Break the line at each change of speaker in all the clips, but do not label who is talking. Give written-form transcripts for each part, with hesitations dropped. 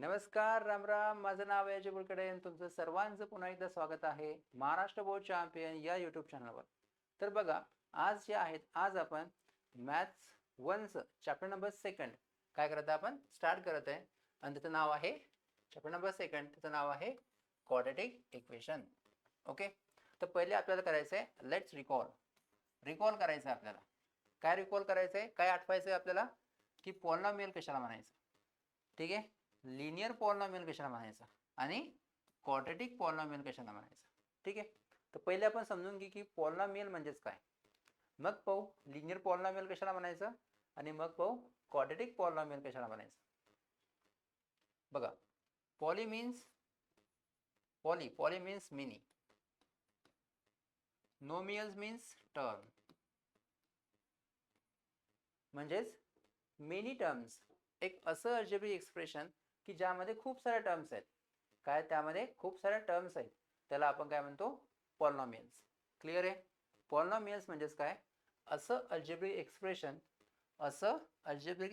नमस्कार, राम राम. माझं नाव आहे अजय बुलकडे आणि तुमचं सर्वांचं पुन्हा एकदा स्वागत आहे महाराष्ट्र बोर्ड चॅम्पियन या यूट्यूब चॅनलवर. तर बघा, आज जे आहेत, आज आपण मॅथ्स 1चं चॅप्टर नंबर 2 काय करत आहे, आपण स्टार्ट करत आहे. आणि त्याचं नाव आहे चॅप्टर नंबर 2, त्याचं नाव आहे क्वाड्रॅटिक इक्वेशन. ओके, तर पहिले आपल्याला करायचं आहे लेट्स रिकॉल करायचं आहे आपल्याला. काय रिकॉल करायचं आहे, काय आठवायचं आहे आपल्याला, की पॉलिनॉमियल कशाला म्हणायचं. ठीक आहे, लिनियर पॉलिनॉमियल कशाला म्हणायचं आणि क्वाड्रॅटिक पॉलिनॉमियल कशाला म्हणायचं. ठीक आहे, तर पहिले आपण समजून घे की पॉलिनॉमियल म्हणजेच काय, मग पाहू लिनियर पॉलिनॉमियल कशाला म्हणायचं आणि मग पाहू क्वाड्रॅटिक पॉलिनॉमियल कशाला म्हणायचं. बघा, poly means many, nomials means term, म्हणजेच मेनी टर्म्स, एक असं अल्जेब्रिक एक्सप्रेशन की ज्यामध्ये खूप साऱ्या टर्म्स आहेत. काय, त्यामध्ये खूप साऱ्या टर्म्स आहेत, त्याला आपण काय म्हणतो, पॉलिनॉमियल्स. क्लिअर आहे. पॉलिनॉमियल्स म्हणजेच काय, असं अल्जेब्रिक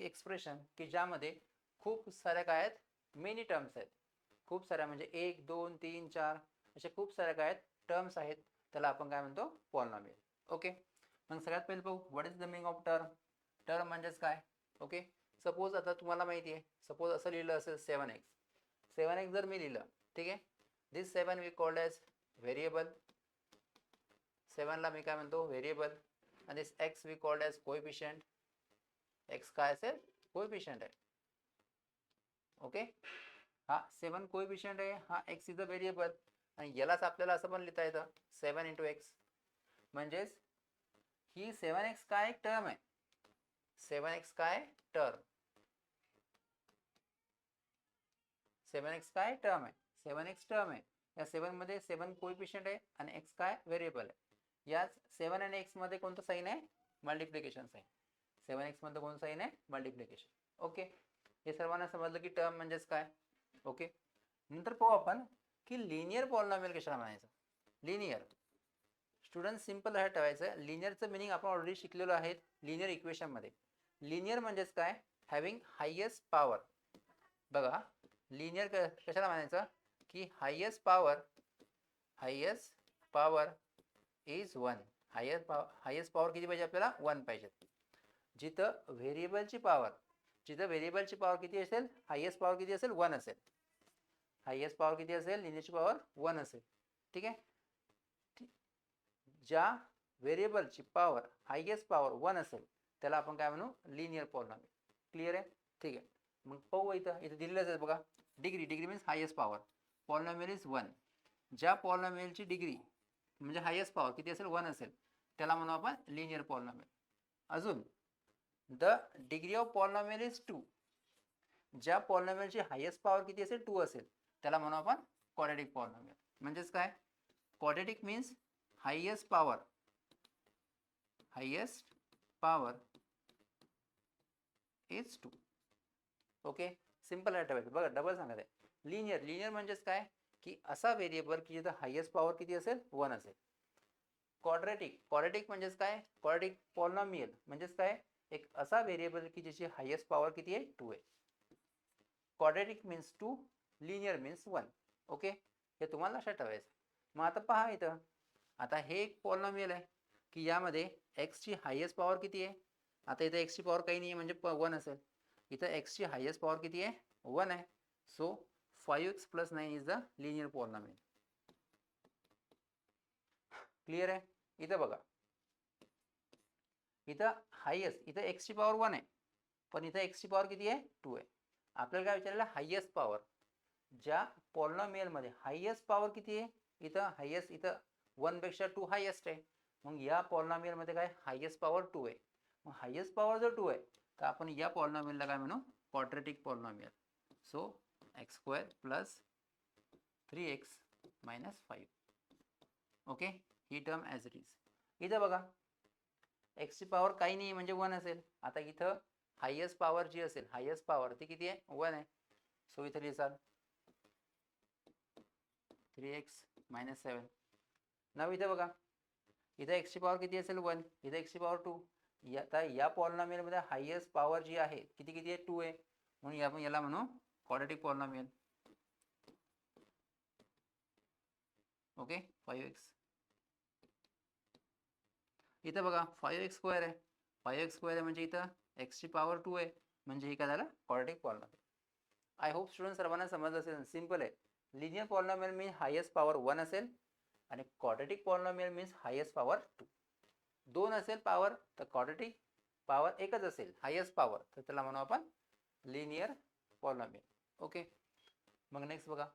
एक्सप्रेशन की ज्यामध्ये खूप साऱ्या काय आहेत, मेनी टर्म्स आहेत. खूप साऱ्या म्हणजे 1 2 3 4 अशा खूप साऱ्या काय आहेत, टर्म्स आहेत, त्याला आपण काय म्हणतो, पॉलिनॉमियल. ओके, मग सगळ्यात पहिले पाहू what is the meaning of term. Term म्हणजेच काय. ओके, सपोज आता तुम्हाला माहिती आहे, सपोज असं लिहिलं असेल 7x जर मी लिहिलं, ठीक आहे, this 7 we called as variable. 7ला मी काय म्हणतो, व्हेरिएबल. आणि this x we called as coefficient. x काय असेल, कोएफिशियंट आहे. ओके, हा 7 कोएफिशियंट आहे, हा x इज अ व्हेरिएबल. आणि यालाच आपल्याला असं पण लिहिता येतं 7 × x. म्हणजेच ही 7x काय एक टर्म आहे. 7x काय टर्म, 7x काय टर्म आहे, 7x टर्म आहे. या 7 मध्ये 7 कोएफिशियंट आहे आणि x काय व्हेरिएबल आहे. याच 7 आणि x मध्ये कोणतं साइन आहे, मल्टिप्लिकेशन साइन. 7x मध्ये कोणतं साइन आहे, मल्टिप्लिकेशन. ओके, हे सर्वांना समजलं की टर्म म्हणजेच काय. ओके, नंतर पाहू आपण की लिनियर पॉलिनॉमियल कशाला म्हणायचं. लिनियर, स्टुडंट सिंपल आहे ठेवायचं. लिनियरचं मिनिंग आपण ऑलरेडी शिकलेलो आहे लिनियर इक्वेशन मध्ये. लिनियर म्हणजेच काय, हॅव्हिंग हायेस्ट पॉवर. बघा, लिनियर कशाला म्हणायचं की highest power is 1. Highest power किती पाहिजे आपल्याला, 1 पाहिजे. जिथं व्हेरिएबलची पॉवर किती असेल, हायेस्ट पॉवर किती असेल, 1 असेल. हायेस्ट पॉवर किती असेल, लिनियरची पॉवर 1 असेल. ठीक आहे, ज्या व्हेरिएबलची पॉवर हायेस्ट पॉवर 1 असेल त्याला आपण काय म्हणू, लिनियर पॉलिनॉमियल. क्लिअर आहे. ठीक आहे, मग पाहू इथं दिलेलंच आहे बघा, degree means highest power. Polynomial is 1. ज्या पॉलिनॉमियलची डिग्री म्हणजे हायेस्ट पॉवर किती असेल, 1 असेल, त्याला म्हणू आपण लिनियर पॉलिनॉमियल. अजून the degree of polynomial is 2. ज्या पॉलिनॉमियलची हायेस्ट पॉवर किती असेल, 2 असेल, त्याला म्हणू आपण क्वाड्रॅटिक पॉलिनॉमियल. म्हणजेच काय, quadratic means highest power is 2. Okay, simple आहे ठेवायचं. बघा, डबल सांगत आहे. लिनियर म्हणजेच काय की असा व्हेरिएबल की जिथं हायेस्ट पॉवर किती असेल, 1 असेल. क्वाड्रॅटिक म्हणजेच काय, क्वाड्रॅटिक पॉलिनॉमियल म्हणजेच काय, एक असा व्हेरिएबल की ज्याची हायेस्ट पॉवर किती आहे, 2 आहे. Quadratic means 2, linear means 1. Okay, हे तुम्हाला लक्षात ठेवायचं. मग आता पहा इथं, आता हे एक पॉलिनॉमियल आहे की यामध्ये x ची हायेस्ट पॉवर किती आहे. आता इथं x ची पॉवर काही नाही आहे म्हणजे 1 असेल. इथं x ची हायेस्ट पॉवर किती आहे, 1 आहे. So 5x + 9 is the linear polynomial. Clear आहे. इथं बघा, इथं हायेस्ट, इथं x ची पॉवर 1 आहे, पण इथं x ची पॉवर किती आहे, 2 आहे. आपल्याला काय विचारलेलं, हायेस्ट पॉवर. ज्या पॉलिनॉमियल मध्ये हायेस्ट पॉवर किती आहे, इथं 1 पेक्षा 2 हायेस्ट आहे. मग या पॉलिनॉमियल मध्ये काय, हायेस्ट पॉवर 2 आहे. मग हायेस्ट पॉवर जर 2 आहे तर आपण या पॉलिनॉमियलला काय म्हणू, quadratic polynomial. So x² + 3x - 5. Okay, he term as it is. इथं बघा, x ची पॉवर काही नाही म्हणजे 1 असेल. आता इथं हायेस्ट पॉवर जी असेल, हायेस्ट पॉवर ती किती आहे, 1 आहे. सो इथं लिहिसाल 3x - 7. नाव इथं बघा, इथं x ची पॉवर किती असेल, 1. इथं x ची पॉवर 2. आता या पॉलिनॉमियल मध्ये हायेस्ट पॉवर जी आहे किती आहे, 2 आहे. म्हणून आपण याला म्हणू क्वाड्रेटिक पॉलिनॉमियल. Okay 5x. इथं बघा 5x स्क्वेअर आहे. 5x स्क्वेअर आहे म्हणजे इथं x ची पॉवर 2 आहे, म्हणजे हे काय झालं quadratic polynomial. I hope student सर्वांना समजलं असेल. सिंपल आहे. लिनियर पॉलिनॉमियल मीन हायेस्ट पॉवर 1 असेल आणि quadratic polynomial means highest power 2. 2 असेल पॉवर तर क्वाड्रेटिक पॉवर एकच असेल हायेस्ट पॉवर, तर त्याला म्हणू आपण लिनियर पॉलिनॉमियल. ओके, मग नेक्स्ट बघा.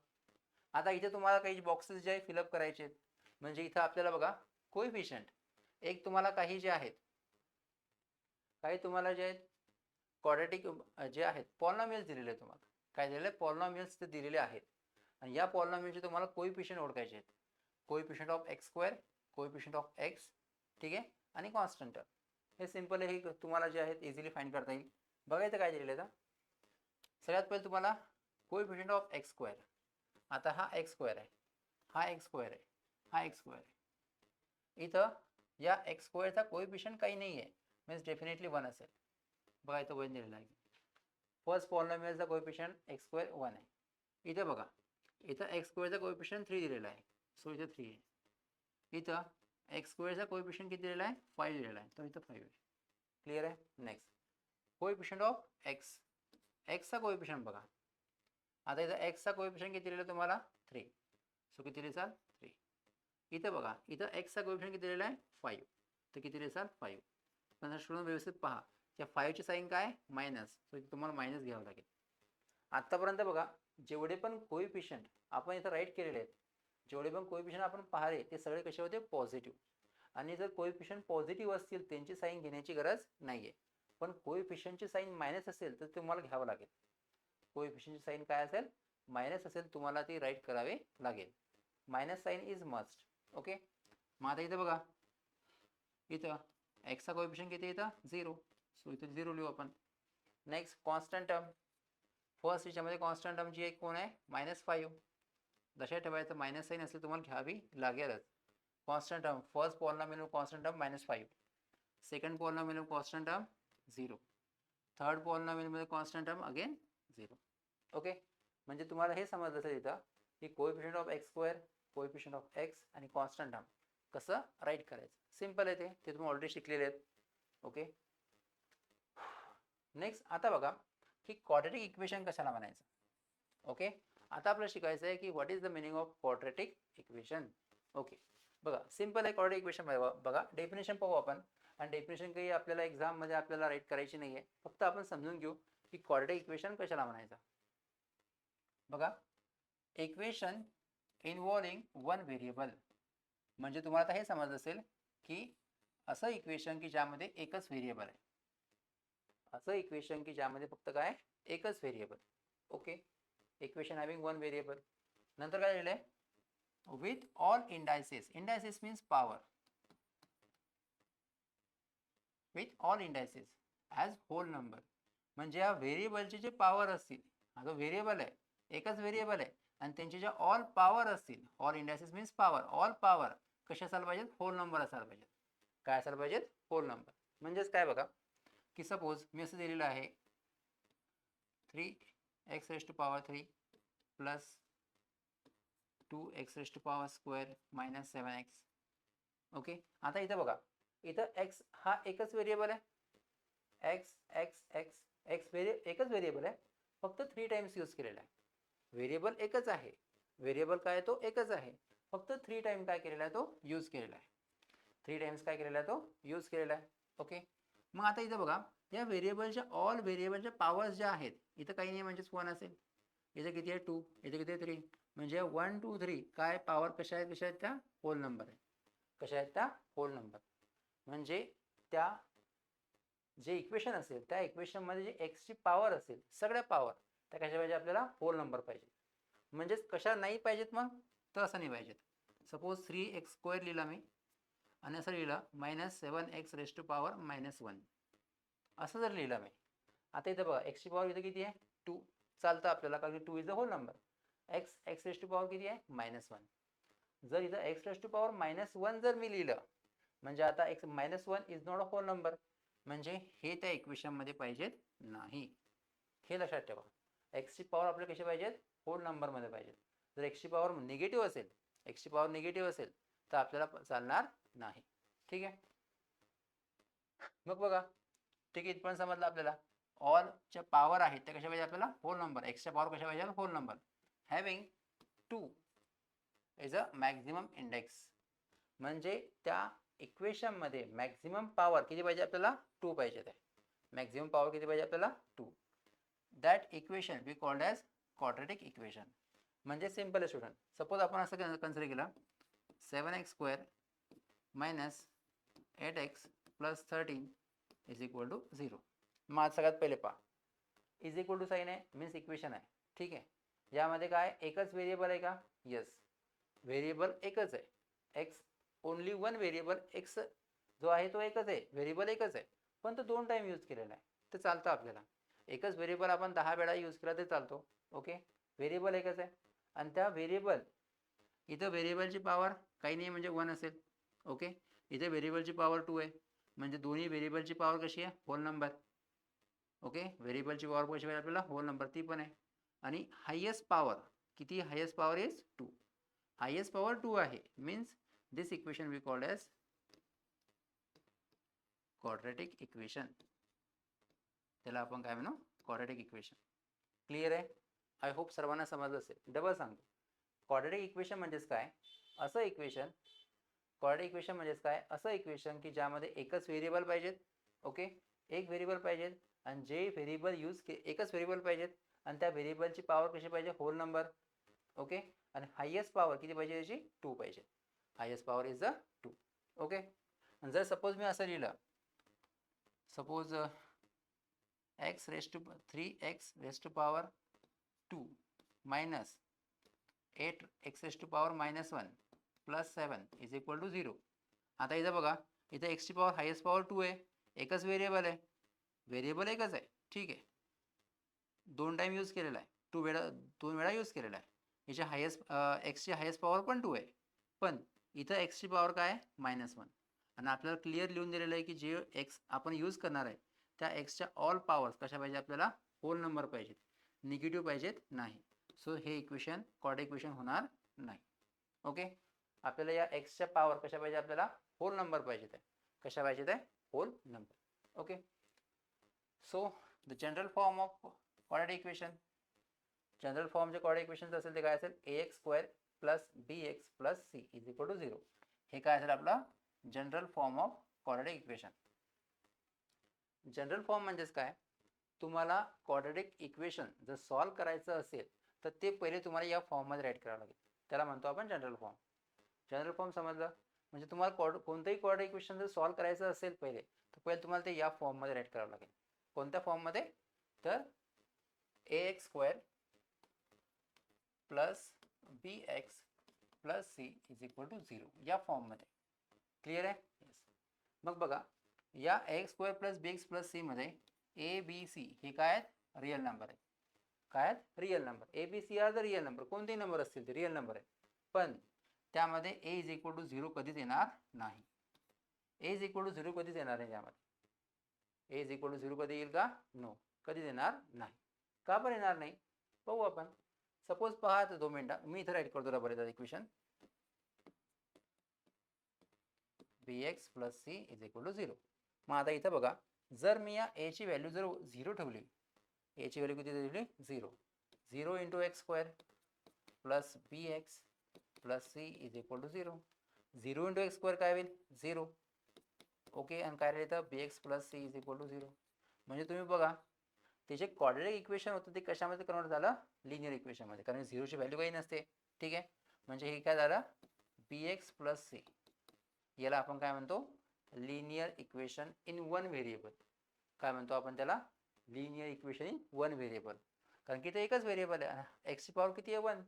आता इथे तुम्हाला काही बॉक्सेस जे आहे फिलअप करायचे आहेत. म्हणजे इथं आपल्याला बघा कोएफिशियंट एक तुम्हाला काही जे आहेत, काही तुम्हाला जे आहेत क्वाड्रेटिक जे आहेत पॉलिनॉमियल्स दिलेले आहेत. तुम्हाला काय दिलेले आहे, पॉलिनॉमियल्स ते दिलेले आहेत आणि या पॉलिनॉमियलचे तुम्हाला कोएफिशियंट ओळखायचे आहेत. Coefficient of x square, coefficient of x, ठीक आहे, आणि कॉन्स्टंट टर्म. हे सिंपल आहे, हे तुम्हाला जे आहेत इझिली फाइंड करता येईल. बघायचं काय दिलेलं आहे. सगळ्यात पहिले तुम्हाला कोएफिशियंट ऑफ x स्क्वेअर. आता हा x स्क्वेअर आहे, हा x स्क्वेअर आहे, हा x स्क्वेअर आहे. इथं या x स्क्वेअरचा कोएफिशियंट काही नाही आहे, मीन्स डेफिनेटली 1 असेल. बघा इथं 1 दिलेला आहे. फर्स्ट पॉलिनॉमियलचा कोएफिशियंट x स्क्वेअर 1 आहे. इथे बघा इथं x स्क्वेअरचा कोएफिशियंट 3 दिलेला आहे, सो इथं 3 आहे. इथं x स्क्वेअरचा कोएफिशियंट किती दिलेला आहे, 5 दिलेला आहे, तर इथं 5 आहे. क्लिअर आहे. Next coefficient of x. x चा कोएफिशियंट बघा. आता इथं x चा कोएफिशियंट किती दिलेला तुम्हाला 3, सो किती लिहिसाल 3. इथं बघा इथं x चा कोएफिशियंट किती दिलेला आहे 5, तर किती लिहिसाल 5. पण स्टुडंट व्यवस्थित पहा, या 5 ची साईन काय मायनस, सो इथे तुम्हाला मायनस घ्यावं लागेल. आतापर्यंत बघा जेवढे पण कोएफिशियंट आपण इथं राईट केलेले आहेत, जेवढे पण कोएफिशियंट आपण पाहिले ते सगळे कसे होते पॉझिटिव्ह. आणि जर कोएफिशियंट पॉझिटिव्ह असतील त्यांची साईन घेण्याची गरज नाहीये. पण कोएफिशियंटची साईन मायनस असेल तर तुम्हाला घ्यावं लागेल. कोएफिशियंटची साईन काय असेल, मायनस असेल, तुम्हाला ती राईट करावे लागेल. Minus sign is must. Okay, मग आता इथं बघा इथं x चा कोएफिशियंट किती इथं 0, सो इथं 0 लिहू आपण. Next constant term. फर्स्ट याच्यामध्ये कॉन्स्टंट टर्म जी एक कोण आहे -5. लक्षात ठेवायचं मायनस साईन असेल तुम्हाला घ्यावी लागेलच. Constant term first polynomial constant term -5, second polynomial constant term 0, third polynomial constant term again 0. Okay, म्हणजे तुम्हाला हे समजलं असेल इथं की coefficient of x square, coefficient of x आणि कॉन्स्टंट टर्म कसं राईट करायचं. सिंपल आहे ते तुम्ही ऑलरेडी शिकलेले आहेत. ओके, नेक्स्ट आता बघा की क्वाड्रेटिक इक्वेशन कशाला म्हणायचं. ओके, आता आपल्याला शिकायचं आहे की what is the meaning of quadratic equation. Okay, बघा सिंपल आहे क्वाड्रेटिक इक्वेशन. बघा डेफिनेशन पाहू आपण, आणि डेफिनेशन काही आपल्याला एक्झाममध्ये आपल्याला राईट करायची नाही आहे, फक्त आपण समजून घेऊ की क्वाड्रेटिक इक्वेशन कशाला म्हणायचं. बघा इक्वेशन इन्व्हॉल्विंग वन व्हेरिएबल, म्हणजे तुम्हाला आता हे समजलं असेल की असं इक्वेशन की ज्यामध्ये एकच व्हेरिएबल आहे, असं इक्वेशन की ज्यामध्ये फक्त काय एकच variable. Okay, equation having one variable. नंतर काय लिहिलंय, with all indices. Indices means power. With all indices as whole number, म्हणजे या व्हेरिएबलचे जे पॉवर असतील, हा जो व्हेरिएबल आहे एकच व्हेरिएबल आहे आणि त्यांचे जे ऑल पॉवर असतील, all indices means power, all power कशा असायला पाहिजेत, होल नंबर असायला पाहिजेत. काय असायला पाहिजेत, होल नंबर. म्हणजेच काय बघा की सपोज मी असं दिलेलं आहे 3x⁻³ plus 2x⁻² minus 7x. Okay, आता इथं बघा इथं x हा एकच व्हेरिएबल आहे, x x x x एकच व्हेरिएबल आहे, फक्त 3 टाइम्स यूज केलेला आहे. व्हेरिएबल एकच आहे, व्हेरिएबल काय तो एकच आहे, फक्त 3 टाइम काय केलेला आहे तो यूज केलेला आहे. 3 टाइम्स काय केलेला आहे तो यूज केलेला आहे. ओके, मग आता इथं बघा या व्हेरिएबलच्या ऑल व्हेरिएबलच्या पॉवर्स ज्या आहेत, इथं काही नाही म्हणजेच 1 असेल, इथं किती आहे 2, इथं किती आहे 3, म्हणजे 1 2 3 काय पॉवर कशा आहेत त्या होल नंबर आहे. कशा आहेत त्या होल नंबर. म्हणजे त्या जे इक्वेशन असेल त्या इक्वेशनमध्ये जे एक्सची पॉवर असेल सगळ्या पॉवर त्या कशा पाहिजे, आपल्याला होल नंबर पाहिजे. म्हणजेच कशा नाही पाहिजेत, मग तर असं नाही पाहिजेत. सपोज 3x² लिहिला मी आणि असं लिहिलं -7x⁻⁻1 असं जर लिहिलं मी. आता इथं बघा एक्सची पॉवर इथं किती आहे 2, चालतं आपल्याला कारण की 2 is the whole number. x⁻⁻ किती आहे -1. जर इथं x⁻⁻1 जर मी लिहिलं म्हणजे आता -1 is not a whole number, म्हणजे हे त्या इक्वेशन मध्ये पाहिजेत नाही. हे लक्षात ठेवा. एक्सची पॉवर आपल्याला कशी पाहिजेत, होल नंबरमध्ये पाहिजेत. जर एक्सची पॉवर निगेटिव्ह असेल, एक्सची पॉवर निगेटिव्ह असेल तर आपल्याला चालणार नाही. ठीक आहे. मग बघा, ठीक आहे, इथपर्यंत समजलं आपल्याला. ऑलच्या पॉवर आहेत त्या कशा पाहिजे आपल्याला, होल नंबर. एक्सच्या पॉवर कशा पाहिजे, whole number. Having 2 is a maximum index. म्हणजे त्या इक्वेशनमध्ये मॅक्झिमम पॉवर किती पाहिजे आपल्याला, 2 पाहिजे. आहे मॅक्झिमम पॉवर किती पाहिजे आपल्याला, 2. That equation we called as quadratic equation. म्हणजे सिम्पल आहे स्टुडंट. सपोज आपण असं कन्सिडर केलं 7x² minus 8x plus 13 is equal to 0. मग आज सगळ्यात पहिले पहा, इज इक्वल टू साईन आहे मीन्स इक्वेशन आहे. ठीक आहे. यामध्ये काय एकच व्हेरिएबल आहे का, येस, व्हेरिएबल एकच आहे. X, only one variable. X जो आहे तो एकच आहे, व्हेरिएबल एकच आहे, पण तो 2 टाइम यूज केलेला आहे. तर चालतं आपल्याला. एकच व्हेरिएबल आपण 10 वेळा यूज केला तर चालतो. ओके, व्हेरिएबल एकच आहे. आणि त्या व्हेरिएबल, इथं व्हेरिएबलची पॉवर काही नाही म्हणजे 1 असेल. ओके, इथे व्हेरिएबलची पॉवर 2 आहे, म्हणजे दोन्ही व्हेरिएबलची पॉवर कशी आहे, होल नंबर. ओके, व्हेरिएबलची पॉवर कशी पाहिजे आपल्याला, होल नंबर, ती पण आहे. आणि हायेस्ट पॉवर किती, highest power is 2. Highest power 2 आहे means this equation we called as quadratic equation. त्याला आपण काय म्हणू, क्वाड्रॅटिक इक्वेशन. क्लिअर आहे. आय होप सर्वांना समजलं असेल. डबल सांगतो, क्वाड्रॅटिक इक्वेशन म्हणजेच काय, असं इक्वेशन, क्वाड्रॅटिक इक्वेशन म्हणजेच काय, असं इक्वेशन की ज्यामध्ये एकच व्हेरिएबल पाहिजेत. ओके, एक व्हेरिएबल पाहिजेत आणि जे व्हेरिएबल एकच व्हेरिएबल पाहिजेत आणि त्या व्हेरिएबलची पॉवर कशी पाहिजे, होल नंबर. ओके, आणि हायेस्ट पॉवर किती पाहिजे त्याची, 2 पाहिजे. Highest power is the 2. Okay, जर सपोज मी असं लिहिलं, suppose x rest to 3x rest to power 2 minus 8x rest to power -1 plus 7 is equal to 0. आता इथं बघा, इथं एक्सची पॉवर हायेस्ट पॉवर 2 आहे, एकच व्हेरिएबल आहे, व्हेरिएबल एकच आहे. ठीक आहे, 2 टाइम यूज केलेला आहे, 2 वेळा यूज केलेला आहे. याची एक्सची हायेस्ट पॉवर पण 2 आहे, पण इथं एक्सची पॉवर काय आहे, -1. आणि आपल्याला क्लिअर लिहून दिलेलं आहे की जे एक्स आपण यूज करणार आहे त्या एक्सच्या ऑल पॉवर्स कशा पाहिजे आपल्याला, होल नंबर पाहिजेत, निगेटिव्ह पाहिजेत नाही. सो हे इक्वेशन क्वाड्रॅटिक इक्वेशन होणार नाही. ओके, आपल्याला या एक्सच्या पॉवर कशा पाहिजे आपल्याला, होल नंबर पाहिजेत आहे. कशा पाहिजेत आहे, whole number. Okay, so the general form of quadratic equation, general form जे क्वाड्रॅटिक इक्वेशन असेल ते काय असेल, ax² plus bx plus c is equal to 0. हे काय असेल आपला general form of quadratic equation. General form म्हणजेच काय, तुम्हाला क्वाड्रॅटिक इक्वेशन जर सॉल्व करायचं असेल तर ते पहिले तुम्हाला या फॉर्ममध्ये राईट करावं लागेल. त्याला म्हणतो आपण जनरल फॉर्म. जनरल फॉर्म समजलं म्हणजे तुम्हाला कोणतंही क्वाड्रॅटिक इक्वेशन जर सॉल्व करायचं असेल पहिले तुम्हाला ते या फॉर्ममध्ये राईट करावं लागेल. कोणत्या फॉर्ममध्ये, तर ax² plus bx plus c is equal to 0 या फॉर्ममध्ये. क्लिअर आहे. येस. मग बघा, या ax² plus bx plus c मध्ये a b c हे काय आहेत, रिअल नंबर आहेत. काय आहेत, real number. a b c are the real number, कोणतेही नंबर असतील ते रिअल नंबर आहे. पण त्यामध्ये a इज इक्वल टू 0 कधीच येणार नाही. a इज इक्वल टू 0 कधीच येणार नाही त्यामध्ये. a इज इक्वल टू 0 कधी येईल का, नो, कधीच येणार नाही. का बरं येणार नाही, पाहू आपण. सपोज पहा, 2 मिनिटं मी इथं राईट करतो बरं equation, bx plus c is equal to 0. मग आता इथं बघा, जर मी या a ची व्हॅल्यू जर 0 ठेवली, a ची व्हॅल्यू किती ठेवली, 0 into x² plus bx plus c is equal to 0. 0 into x² काय होईल, 0. ओके, आणि काय राहिलं bx plus c is equal to 0. म्हणजे तुम्ही बघा, ते जे क्वाड्रॅटिक इक्वेशन होतं ते कशामध्ये कन्वर्ट झालं, लिनियर इक्वेशनमध्ये, कारण 0ची व्हॅल्यू काही नसते. ठीक आहे, म्हणजे हे काय झालं, bx प्लस c, याला आपण काय म्हणतो, linear equation in one variable. काय म्हणतो आपण त्याला, linear equation in one variable. कारण की ते एकच व्हेरिएबल आहे, एक्सची पॉवर किती आहे, 1.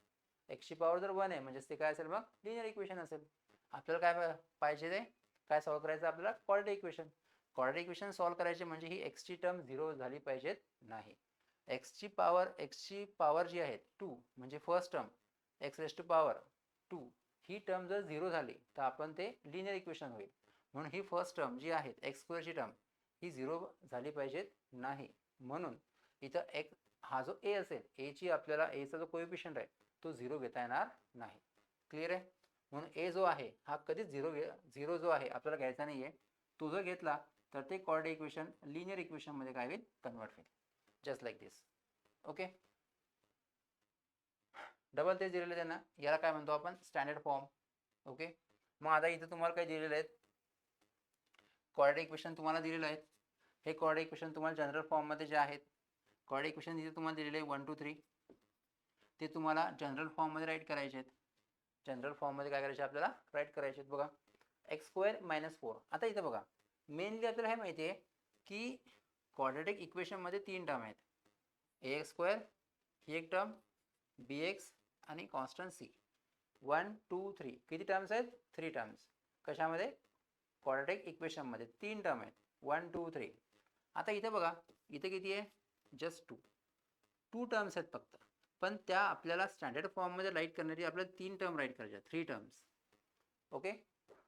एक्सची पॉवर जर 1 आहे म्हणजे ते काय असेल, मग लिनियर इक्वेशन असेल. आपल्याला काय पाहिजे, ते काय सॉल्व करायचं आपल्याला, quadratic equation. Quadratic equation solve करायचे म्हणजे ही एक्सची टर्म 0 झाली पाहिजेत नाही. एक्सची पॉवर जी आहे 2, म्हणजे first term x rest to power 2, ही टर्म जर 0 झाली तर आपण ते लिनियर इक्वेशन होईल. म्हणून ही फर्स्ट टर्म जी आहे x² ची टर्म ही 0 झाली पाहिजेत नाही. म्हणून इथं एक हा जो ए असेल, एची आपल्याला एचा जो कोएफिशियंट आहे तो 0 घेता येणार नाही. क्लिअर आहे? म्हणून ए जो आहे हा कधीच झिरो जो आहे आपल्याला घ्यायचा नाही आहे. तो जर घेतला तर ते क्वाड्रेटिक इक्वेशन लिनियर इक्वेशनमध्ये काय होईल, कन्वर्ट होईल. जस्ट लाईक दिस. ओके, डबल तेच दिलेलं त्यांना, याला काय म्हणतो आपण, स्टँडर्ड फॉर्म. ओके, मग आता इथं तुम्हाला काय दिलेलं आहेत, क्वाड्रेटिक इक्वेशन तुम्हाला दिलेलं आहेत. हे क्वाड्रेटिक इक्वेशन तुम्हाला जनरल फॉर्ममध्ये जे आहेत, क्वाड्रेटिक इक्वेशन इथे तुम्हाला दिलेले आहे 1 2 3, ते तुम्हाला जनरल फॉर्ममध्ये राईट करायचे आहेत. जनरल फॉर्ममध्ये काय करायचे आपल्याला, राईट करायचे आहेत. बघा, x² - 4. आता इथं बघा, मेनली आपल्याला हे माहिती आहे की क्वाड्रेटिक इक्वेशनमध्ये 3 टर्म आहेत, ax² ही एक टर्म, bx आणि कॉन्स्टंट c. 1 2 3 किती टर्म्स आहेत, 3 टर्म्स. कशामध्ये, क्वाड्रेटिक इक्वेशनमध्ये 3 टर्म आहेत, 1 2 3. आता इथे बघा, इथे किती आहे, जस्ट 2 टर्म्स आहेत फक्त. पण त्या आपल्याला स्टँडर्ड फॉर्ममध्ये राईट करण्याची आपल्याला 3 टर्म राईट करायच्या, 3 टर्म्स. ओके,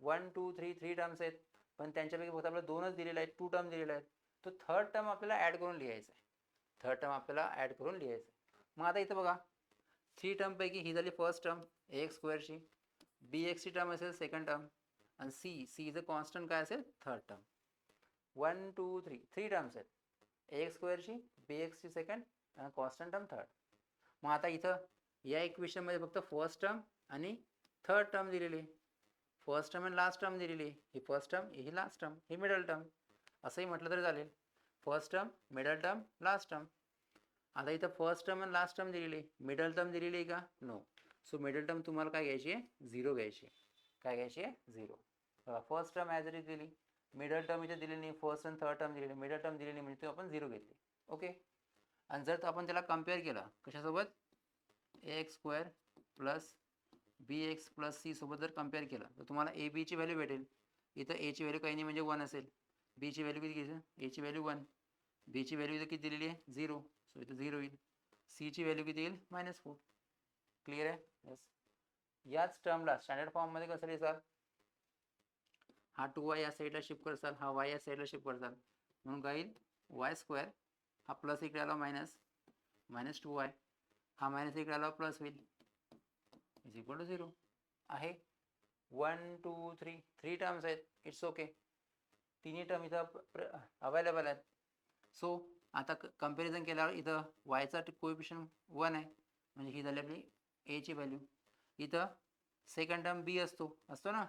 1 2 3 3 टर्म्स आहेत, पण त्यांच्यापैकी फक्त आपल्याला 2च दिलेले आहेत, 2 टर्म दिलेले आहेत. तो थर्ड टर्म आपल्याला ॲड करून लिहायचा आहे. थर्ड टर्म आपल्याला ॲड करून लिहायचं आहे. मग आता इथं बघा, 3 टर्मपैकी ही झाली फर्स्ट टर्म ax²ची, bxची टर्म असेल सेकंड टर्म, आणि सी इज अ कॉन्स्टंट काय असेल, थर्ड टर्म. 1 2 3 3 टर्म्स आहेत, ax²ची, bxची सेकंड, आणि कॉन्स्टंट टर्म थर्ड. मग आता इथं या इक्वेशनमध्ये फक्त फर्स्ट टर्म आणि थर्ड टर्म दिलेली आहे. फर्स्ट टर्म आणि लास्ट टर्म दिलेली आहे. ही फर्स्ट टर्म, ही लास्ट टर्म, ही मिडल टर्म, असंही म्हटलं तरी चालेल. First term, middle term, last term. आता इथं फर्स्ट टर्म आणि लास्ट टर्म दिलेली आहे, मिडल टर्म दिलेली आहे का, नो. सो मिडल टर्म तुम्हाला काय घ्यायची आहे, 0 घ्यायची आहे. काय घ्यायची आहे, 0. First term as it is दिली, मिडल टर्म इथे दिलेली नाही, फर्स्ट आणि थर्ड टर्म दिलेली, मिडल टर्म दिलेली नाही, म्हणजे आपण 0 घेतली. ओके, आणि जर आपण त्याला कम्पेअर केलं कशासोबत, ax² + bx + c सोबत जर कम्पेअर केलं तर तुम्हाला ए बीची व्हॅल्यू भेटेल. इथं एची व्हॅल्यू काही नाही म्हणजे 1 असेल, बीची व्हॅल्यू किती घ्यायची, एची व्हॅल्यू 1, बीची व्हॅल्यू इथं किती दिलेली आहे, 0, सो इथं 0 येईल. सीची व्हॅल्यू किती येईल, -4. क्लिअर आहे, यस. याच टर्मला स्टँडर्ड फॉर्ममध्ये कसं लिहिसाल, हा 2y या साईडला शिफ्ट करसाल, हा y या साईडला शिफ्ट करसाल, म्हणून काय येईल, y², हा प्लस इकडे आला -2y, हा मायनस इकडे आला प्लस होईल, इज इक्वल टू 0 आहे. 1 2 3 3 टर्म्स आहेत, इट्स ओके. तिन्ही टर्म इथं अवेलेबल आहेत. सो आता कम्पॅरिझन केल्यावर इथं वायचा कोएफिशियंट 1 आहे, म्हणजे ही झाली आपली एची व्हॅल्यू. इथं सेकंड टर्म बी असतो ना,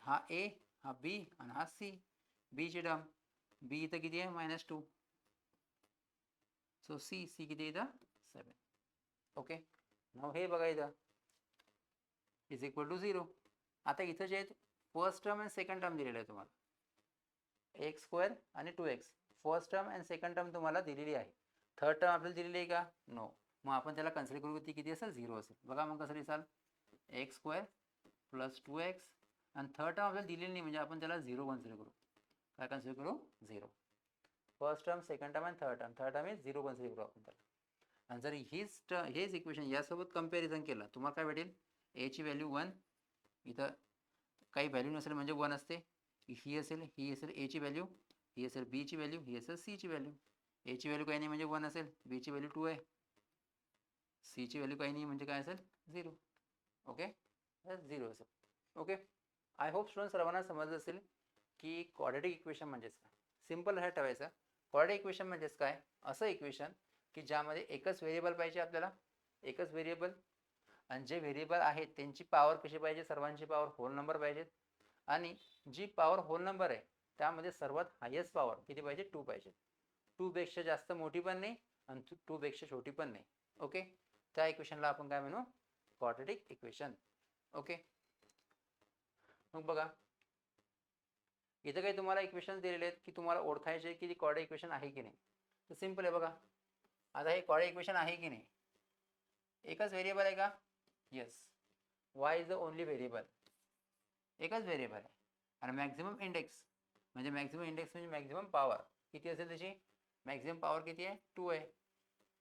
हा ए, हा बी आणि हा सी, बीची टर्म, बी इथं किती आहे, -2. सो सी किती इथं 7. ओके, नाव हे बघा इथं इज इक्वल टू 0. आता इथं जे आहेत फर्स्ट टर्म आणि सेकंड टर्म दिलेलं आहे तुम्हाला, x² आणि 2x, फर्स्ट टर्म आणि सेकंड टर्म तुम्हाला दिलेली आहे. थर्ड टर्म आपल्याला दिलेली आहे का, नो. मग आपण त्याला कन्सिडर करू, ती किती असेल, 0 असेल. बघा मग कसं लिहिसाल, x² + 2x, आणि थर्ड टर्म आपल्याला दिलेली नाही म्हणजे आपण त्याला 0 कन्सिडर करू. काय कन्सिडर करू, 0. फर्स्ट टर्म, सेकंड टर्म आणि थर्ड टर्म इज 0 कन्सिडर करू आपण त्याला. आणि जर हेच इक्वेशन यासोबत कम्पॅरिझन केलं, तुम्हाला काय भेटेल, एची व्हॅल्यू 1, इथं काही व्हॅल्यू नसेल म्हणजे 1 असते, ही असेल एची व्हॅल्यू, ही असेल बीची व्हॅल्यू, ही असेल सीची व्हॅल्यू. एची व्हॅल्यू काही नाही म्हणजे 1 असेल, बीची व्हॅल्यू 2 आहे, सीची व्हॅल्यू काही नाही म्हणजे काय असेल, 0. ओके, 0 असेल. ओके, आय होप स्टुडंट सर्वांना समजलं असेल की क्वाड्रेटिक इक्वेशन म्हणजेच काय. सिम्पल हे ठेवायचं, क्वाड्रेटिक इक्वेशन म्हणजेच काय, असं इक्वेशन की ज्यामध्ये एकच व्हेरिएबल पाहिजे आपल्याला, एकच व्हेरिएबल, आणि जे व्हेरिएबल आहेत त्यांची पॉवर कशी पाहिजे, सर्वांची पॉवर होल नंबर पाहिजेत, आणि जी पॉवर होल नंबर आहे त्यामध्ये सर्वात हायेस्ट पॉवर किती पाहिजे, 2 पाहिजे. 2 पेक्षा जास्त मोठी पण नाही आणि 2 पेक्षा छोटी पण नाही. ओके, त्या इक्वेशनला आपण काय म्हणू, क्वाड्रेटिक इक्वेशन. ओके, मग बघा इथं काही तुम्हाला इक्वेशन दिलेले आहेत की तुम्हाला ओळखायचे की ती क्वाड्रेटिक इक्वेशन आहे की नाही. तर सिम्पल आहे बघा, आता हे क्वाड्रेटिक इक्वेशन आहे की नाही, एकच व्हेरिएबल आहे का, yes, Y is the only variable, एकच व्हेरिएबल आहे. आणि मॅक्झिमम इंडेक्स म्हणजे मॅक्झिमम पॉवर किती असेल त्याची, मॅक्झिमम पॉवर किती आहे, 2 आहे.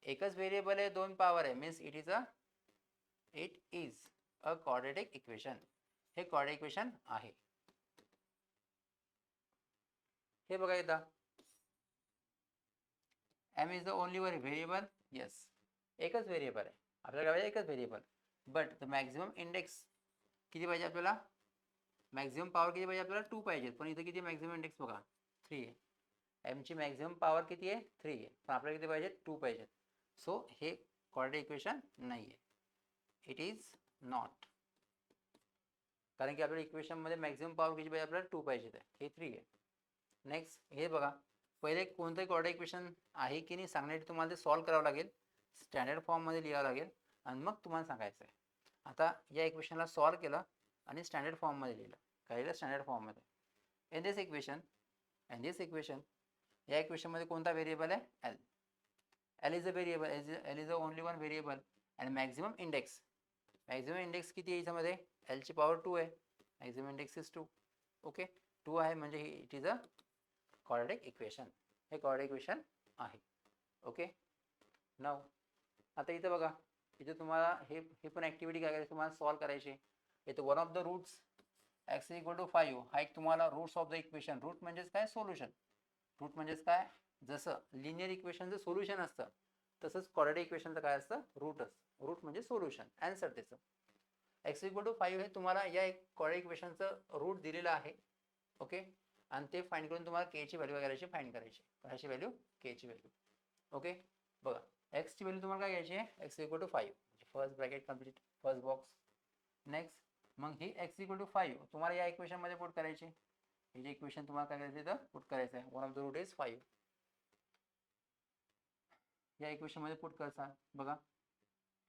एकच व्हेरिएबल आहे, 2 पॉवर आहे, means it is a quadratic equation. हे क्वाड्रेटिक इक्वेशन आहे. हे बघा इथं m is the only one variable, yes एकच व्हेरिएबल आहे आपल्याला, काय एकच variable, but the maximum index किती पाहिजे आपल्याला, मॅक्झिमम पॉवर किती पाहिजे आपल्याला 2 पाहिजे, पण इथं किती मॅक्झिमम इंडेक्स बघा 3 आहे, एमची मॅक्झिमम पॉवर किती आहे 3 आहे, पण आपल्याला किती पाहिजे 2 पाहिजेत. सो हे क्वाड्रेटिक इक्वेशन नाही आहे, इट इज नॉट, कारण की आपल्या इक्वेशनमध्ये मॅक्झिमम पॉवर किती पाहिजे आपल्याला 2 पाहिजे, हे 3 आहे. नेक्स्ट हे बघा, पहिले कोणतंही क्वाड्रेटिक इक्वेशन आहे की नाही सांगण्यासाठी तुम्हाला ते सॉल्व करावं लागेल, स्टँडर्ड फॉर्ममध्ये लिहावं लागेल आणि मग तुम्हाला सांगायचं आहे. आता या इक्वेशनला सॉल्व केलं आणि स्टँडर्ड फॉर्ममध्ये लिहिलं, काय लिहिलं स्टँडर्ड फॉर्ममध्ये. इन दिस इक्वेशन या इक्वेशनमध्ये कोणता व्हेरिएबल आहे, L. L is a variable, L is a only one variable आणि मॅक्झिमम इंडेक्स किती आहे याच्यामध्ये, एलची पॉवर 2 आहे, मॅक्झिमम इंडेक्स इज 2. ओके, 2 आहे म्हणजे it is a quadratic equation, हे क्वाड्रेटिक इक्वेशन आहे. ओके, नाव आता इथं बघा, इथं तुम्हाला हे पण ॲक्टिव्हिटी काय करायची तुम्हाला सॉल्व करायची. इथं one of the roots x equal to 5 हा एक तुम्हाला roots of the equation, root म्हणजेच काय सोल्युशन, रूट म्हणजेच काय, जसं लिनियर इक्वेशनचं सोल्युशन असतं तसंच क्वाड्रेटिक इक्वेशनचं काय असतं, रूट असतं, रूट म्हणजे सोल्युशन, आन्सर त्याचं. x इक्वल टू 5 हे तुम्हाला या एक क्वाड्रेटिक इक्वेशनचं रूट दिलेलं आहे. ओके, आणि ते फाइंड करून तुम्हाला के ची व्हॅल्यू करायची, फाइंड करायची, कशाची व्हॅल्यू, के ची व्हॅल्यू. ओके, बघा x ची व्हॅल्यू तुम्हाला काय घ्यायची आहे, x equal to 5, first bracket complete, first box. Next मग ही x इक्वल टू 5 तुम्हाला या इक्वेशनमध्ये पुट करायची, हे जे इक्वेशन तुम्हाला काय करायचं इथं पुट करायचं आहे, one of the root is 5, या इक्वेशनमध्ये पुट करसाल. बघा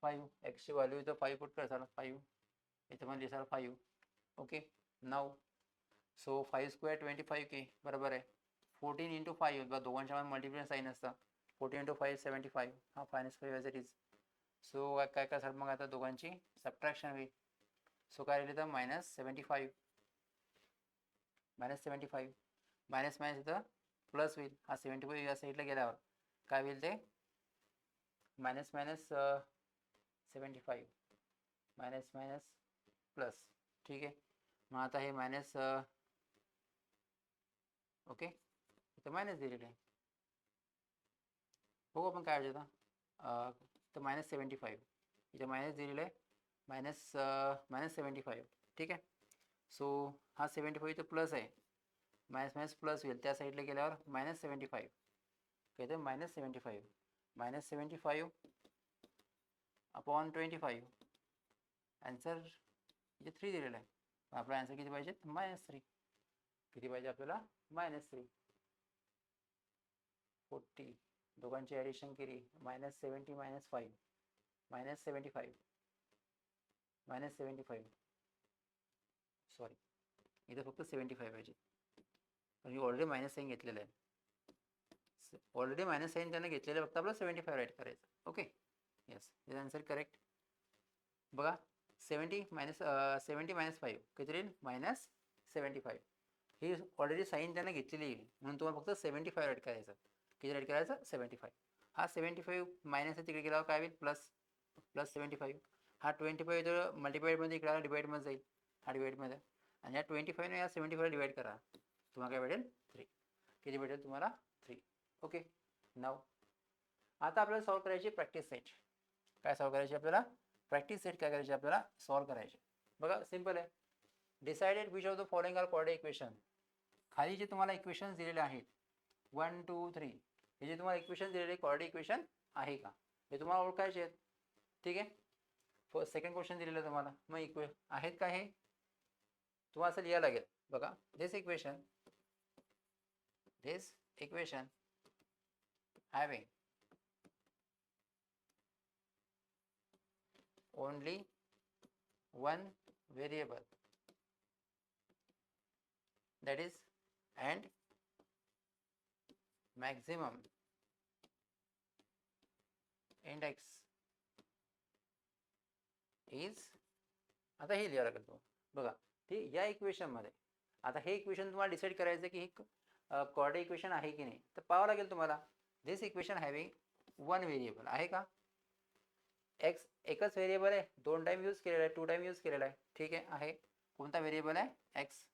5 x ची व्हॅल्यू इथं 5 पुट करसाल, 5 इथं पण लिहिसाल 5. ओके, नाव सो 5 स्क्वेअर 25k बरोबर आहे, 14 इंटू 5 बघा दोघांच्या मल्टिप्लिकेशन साईन असतं, 14 इंटू 5 75, हा -5 ॲज इट इज. सो काय करसाल मग आता दोघांची सबट्रॅक्शन होईल. सो काय लिहिलं तर -75 मायनस मायनस इथं प्लस होईल, हा 75 या साईडला गेल्यावर काय होईल ते minus minus 75 minus minus plus. ठीक आहे, मग आता हे मायनस, ओके इथं मायनस दिलेलं आहे, बघू आपण काय होतं तर -75 इथं मायनस दिलेलं आहे, -75. ठीक आहे, सो हा 75 इथं प्लस आहे, मायनस मायनस प्लस होईल, त्या साईडला गेल्यावर -75 काय तर -75 अपॉन 25, आन्सर इथे 3 दिलेलं आहे, आपला आन्सर किती पाहिजे -3, किती पाहिजे आपल्याला -3. 40 दोघांची ॲडिशन केली, -70 -5 -75 सॉरी इथं फक्त 75 पाहिजे, पण मी ऑलरेडी मायनस साईन घेतलेलं आहे, ऑलरेडी मायनस साईन त्यानं घेतलेलं, फक्त आपलं 75 राईट करायचं. Okay, yes is answer correct. बघा 70 मायनस 5 किती राहील -75, ही ऑलरेडी साईन त्यानं घेतलेली आहे म्हणून तुम्हाला फक्त 75 राईट करायचं. किती राईट करायचं 75, हा 75 मायनस तिकडे गेल्यावर काय होईल प्लस 75, हा 25 इथं मल्टिप्लाइडमध्ये इकडे डिवाइडमध्ये जाईल, हा डिवाइडमध्ये, आणि या 25 या 75 डिवाइड करा, तुम्हाला काय भेटेल 3, किती भेटेल तुम्हाला 3. ओके, नाव आता आपल्याला सॉल्व करायची प्रॅक्टिस सेट, काय सॉल्व करायची आपल्याला प्रॅक्टिस सेट, काय करायची आपल्याला सॉल्व करायची. बघा सिंपल आहे, decided which of the following are quadratic equation, खाली जे तुम्हाला इक्वेशन दिलेले आहेत 1 2 3 हे जे तुम्हाला इक्वेशन दिलेले क्वाड्रेटिक इक्वेशन आहे का हे तुम्हाला ओळखायचे आहेत. ठीक आहे, फर्स्ट सेकंड क्वेश्चन दिलेलं तुम्हाला, मग आहेत का हे तुम्हाला असं लिहायला लागेल. बघा this equation having only one variable, that is, and maximum index is, आता हे लिहावं लागेल तुम्हाला. बघा ते या इक्वेशनमध्ये आता हे इक्वेशन तुम्हाला डिसाईड करायचं की हे क्वाड्रेटिक इक्वेशन आहे की नाही, तर पाहावं लागेल तुम्हाला. दिस इक्वेशन हॅव्हिंग वन व्हेरिएबल आहे का, एक्स एकच व्हेरिएबल आहे, 2 टाइम यूज केलेला आहे, 2 टाइम यूज केलेला आहे. ठीक आहे, कोणता व्हेरिएबल आहे x,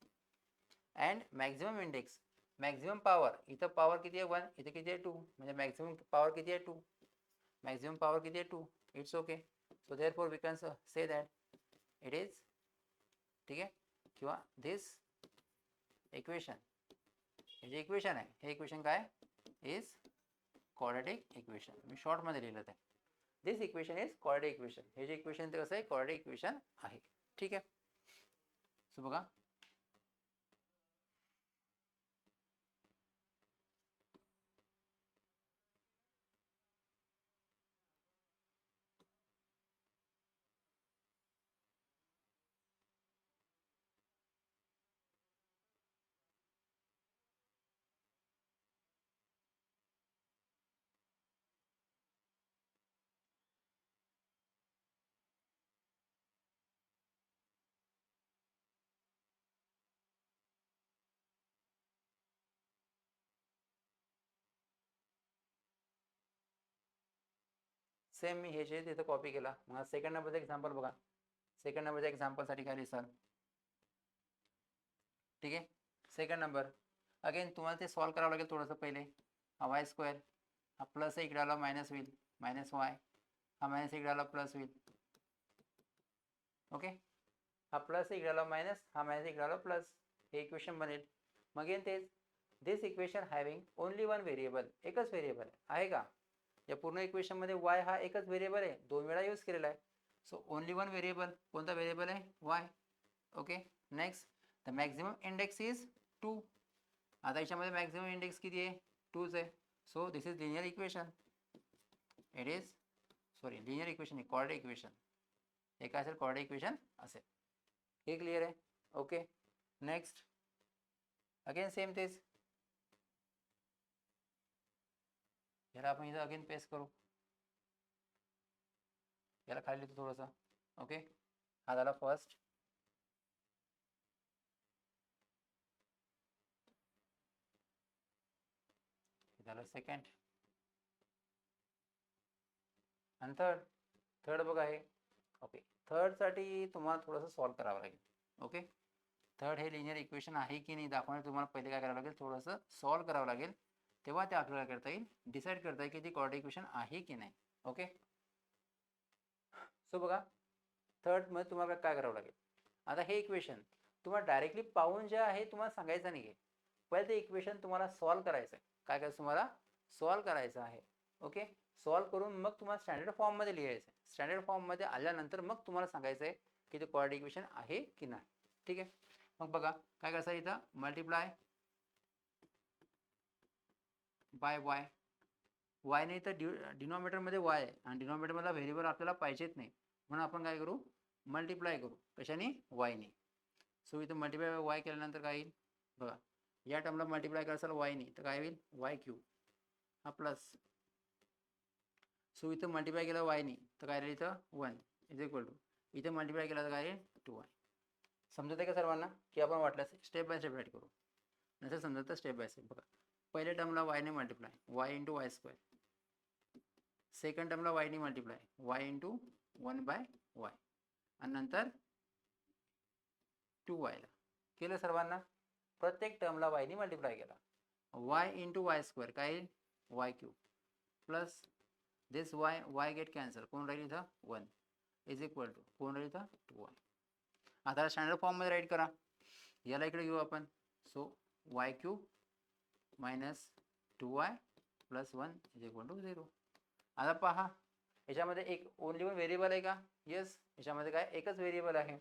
and maximum index maximum power, इथं पॉवर किती आहे 1, इथे किती आहे 2, म्हणजे मॅक्झिमम पॉवर किती आहे 2, मॅक्झिमम पॉवर किती आहे 2. It's okay. So therefore we can say that it is, ठीक आहे, किंवा धिस इक्वेशन, हे जे इक्वेशन आहे हे इक्वेशन काय इज क्वाड्रॅटिक इक्वेशन. मी शॉर्टमध्ये लिहिलं आहे. This equation is quadratic equation. हे जे इक्वेशन ते कसं आहे क्वाड्रॅटिक इक्वेशन आहे. ठीक आहे. सो बघा सेम मी हे जे तिथं कॉपी केला. मग सेकंड नंबरचं एक्झाम्पल बघा. सेकंड नंबरच्या एक्झाम्पलसाठी काय लिहिसाल, ठीक आहे. सेकंड नंबर अगेन तुम्हाला ते सॉल्व करावं लागेल थोडंसं. पहिले हा वाय स्क्वेअर, हा प्लस इकडे आला मायनस होईल, मायनस वाय, हा मायनस इकडे आला प्लस होईल. ओके, हा प्लस इकडे आला मायनस, हा मायनस इकडे आला प्लस, हे इक्वेशन बनेल. मग अगेन तेच, this equation having only one variable, एकच व्हेरिएबल आहे का या पूर्ण इक्वेशनमध्ये. वाय हा एकच व्हेरिएबल आहे, 2 वेळा यूज केलेला आहे. सो ओनली वन व्हेरिएबल, कोणता व्हेरिएबल आहे Y. Okay, next the maximum index is 2. आता याच्यामध्ये मॅक्झिमम इंडेक्स किती आहे 2च आहे. So this is linear equation. It is sorry linear equation आहे, क्वाड्रॅटिक इक्वेशन. हे काय असेल क्वाड्रॅटिक इक्वेशन असेल. हे क्लिअर आहे. ओके, नेक्स्ट अगेन सेम तेच, याला आपण इथं अगेन पेस्ट करू, याला खाली लिहितो थोडंसं. ओके, हा झाला फर्स्ट, झालं सेकंड आणि थर्ड बघा हे. ओके, थर्डसाठी तुम्हाला थोडंसं सॉल्व करावं लागेल. ओके, थर्ड हे लिनियर इक्वेशन आहे की नाही दाखवण्यासाठी तुम्हाला पहिले काय करावं लागेल, थोडंसं सॉल्व करावं लागेल. तेव्हा ते आपल्याला करता येईल, डिसाईड करता येईल की ती क्वाड्रॅटिक इक्वेशन आहे की नाही. ओके, सो बघा थर्डमध्ये तुम्हाला काय करावं लागेल. आता हे इक्वेशन तुम्हाला डायरेक्टली पाहून जे आहे तुम्हाला सांगायचं नाही आहे. पहिले ते इक्वेशन तुम्हाला सॉल्व करायचं आहे. काय करायचं तुम्हाला सॉल्व करायचं आहे. ओके, सॉल्व करून मग तुम्हाला स्टँडर्ड फॉर्ममध्ये लिहायचं आहे. स्टँडर्ड फॉर्ममध्ये आल्यानंतर मग तुम्हाला सांगायचं आहे की ते क्वाड्रॅटिक इक्वेशन आहे की नाही. ठीक आहे, मग बघा काय करायचं इथं, मल्टिप्लाय बाय वाय. वाय नाही तर डिनॉमिनेटरमध्ये वाय आहे आणि डिनॉमिनेटरमधला व्हेरिएबल आपल्याला पाहिजेच नाही, म्हणून आपण काय करू मल्टिप्लाय करू. कशाने वायने. सो इथं मल्टिप्लाय बाय वाय केल्यानंतर काय येईल बघा, या टर्मला मल्टिप्लाय करायचं वायने तर काय होईल वाय क्यूब, हा प्लस. सो इथं मल्टिप्लाय केलं वायने तर काय राहील इथं 1 इज इक्वल टू, इथं मल्टिप्लाय केलं तर काय येईल 2y. समजत आहे का सर्वांना की आपण वाटल्यास स्टेप बाय स्टेप राईट करू, नसेल समजत तर स्टेप बाय स्टेप. बघा पहिल्या टर्मला वायने multiply y into y square, second टर्मला वायने multiply y into 1 by y, आणि नंतर 2yला केलं सर्वांना. प्रत्येक टर्मला वायने मल्टिप्लाय केला, वाय इंटू वाय स्क्वेअर काय येईल y cube, plus this y, y get cancel, कोण राहील इथं 1 इज इक्वल टू, कोण राहील इथं 2y. आता स्टँडर्ड फॉर्ममध्ये राईट करा, याला इकडे घेऊ आपण. So y cube minus 2y plus 1 is equal to 0. आता पहा याच्यामध्ये एक ओनली वन व्हेरिएबल आहे का, येस. याच्यामध्ये काय एकच व्हेरिएबल आहे,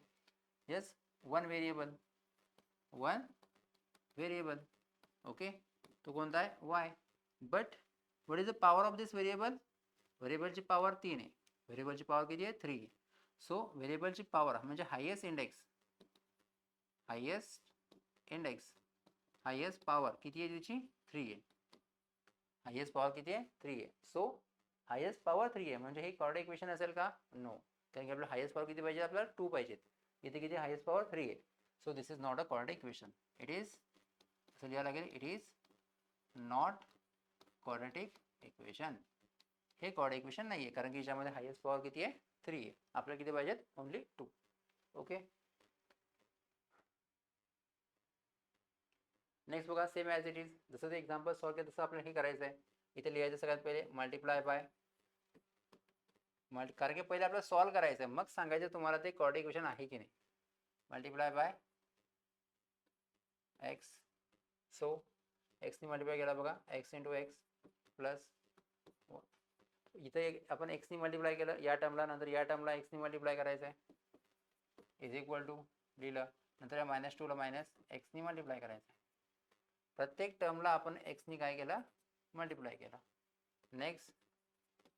येस वन व्हेरिएबल, ओके. तो कोणता आहे Y. But what is the power of this variable, व्हेरिएबलची पॉवर 3 आहे, व्हेरिएबलची पॉवर किती आहे 3 आहे. सो व्हेरिएबलची पॉवर म्हणजे हायेस्ट हायेस्ट पॉवर किती आहे त्याची 3 आहे. हायेस्ट पॉवर किती आहे 3 आहे. सो हायेस्ट पॉवर 3 आहे म्हणजे हे क्वाड्रॅटिक इक्वेशन असेल का, नो. कारण की आपल्याला हायेस्ट पॉवर किती पाहिजे, आपल्याला 2 पाहिजेत. इथे किती हायेस्ट पॉवर 3 आहे. So this is not a quadratic equation. It is असं लिहायला लागेल, it is not quadratic equation. हे क्वाड्रॅटिक इक्वेशन नाही आहे कारण की याच्यामध्ये हायेस्ट पॉवर किती आहे 3 आहे. आपल्याला किती पाहिजेत ओनली 2. ओके, नेक्स्ट बघा सेम ॲज इट इज, जसं ते एक्झाम्पल सॉल्व केलं तसं आपल्याला हे करायचं आहे. इथे लिहायचं सगळ्यात पहिले मल्टिप्लाय बाय कारण की पहिले आपल्याला सॉल्व करायचं आहे, मग सांगायचं तुम्हाला ते कॉर्डिक इक्वेशन आहे की नाही. मल्टिप्लाय बाय एक्स, सो एक्सनी मल्टिप्लाय केला बघा, एक्स इंटू एक्स प्लस इथे आपण एक्सनी मल्टिप्लाय केलं या टर्मला, नंतर या टर्मला एक्सनी मल्टिप्लाय करायचं आहे इज इक्वल टू लिहिलं, नंतर या -2ला मायनस एक्सनी मल्टिप्लाय करायचं आहे. प्रत्येक टर्मला आपण एक्सनी काय केलं, मल्टिप्लाय केला. नेक्स्ट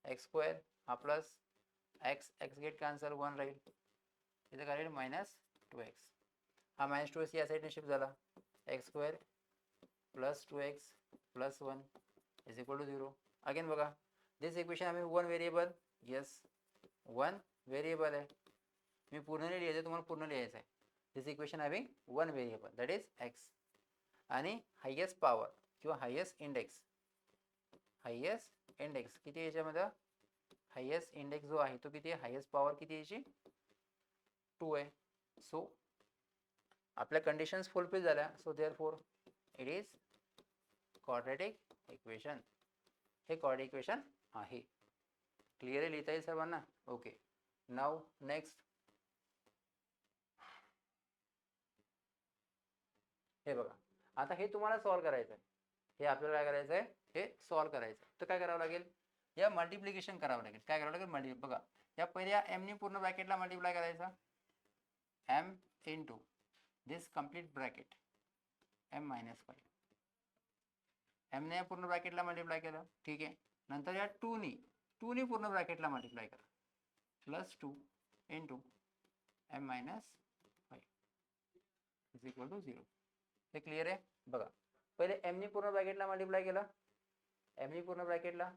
एक्स स्क्वेअर हा plus x, x get cancel 1 राहील, इथे काय राहील -2x, हा -2x या साईडने शिफ्ट झाला, x square plus 2x plus 1 is equal to 0. Again बघा दिस इक्वेशन आम्ही 1 व्हेरिएबल, येस 1 व्हेरिएबल आहे, मी पूर्ण नाही लिहायचं, तुम्हाला पूर्ण लिहायचं आहे. This equation having 1 variable that is x, आणि हायेस्ट पॉवर किंवा हायेस्ट इंडेक्स किती याच्यामध्ये, हायेस्ट इंडेक्स जो आहे तो किती आहे, हायेस्ट पॉवर किती याची 2 आहे. सो आपल्या कंडिशन्स फुलफिल झाल्या, so therefore it is quadratic equation. हे क्वाड्रॅटिक इक्वेशन आहे. क्लिअरली लिहिता येईल सर्वांना. ओके, नाव नेक्स्ट हे बघा, आता हे तुम्हाला सॉल्व करायचं आहे, हे आपल्याला काय करायचं आहे, हे सॉल्व करायचं आहे. तर काय करावं लागेल, या मल्टिप्लिकेशन करावं लागेल. काय करावं लागेल, बघा या पहिल्या एमनी पूर्ण ब्रॅकेटला मल्टिप्लाय करायचा, एम इंटू दिस कम्प्लीट ब्रॅकेट एम -5, एमने पूर्ण ब्रॅकेटला मल्टिप्लाय केलं, ठीक आहे. नंतर या टूनी पूर्ण ब्रॅकेटला मल्टिप्लाय करा, +2 into m -5 is equal to 0. हे क्लिअर आहे. बघा पहिले एमनी पूर्ण ब्रॅकेटला मल्टिप्लाय केला, एमनी पूर्ण ब्रॅकेटला,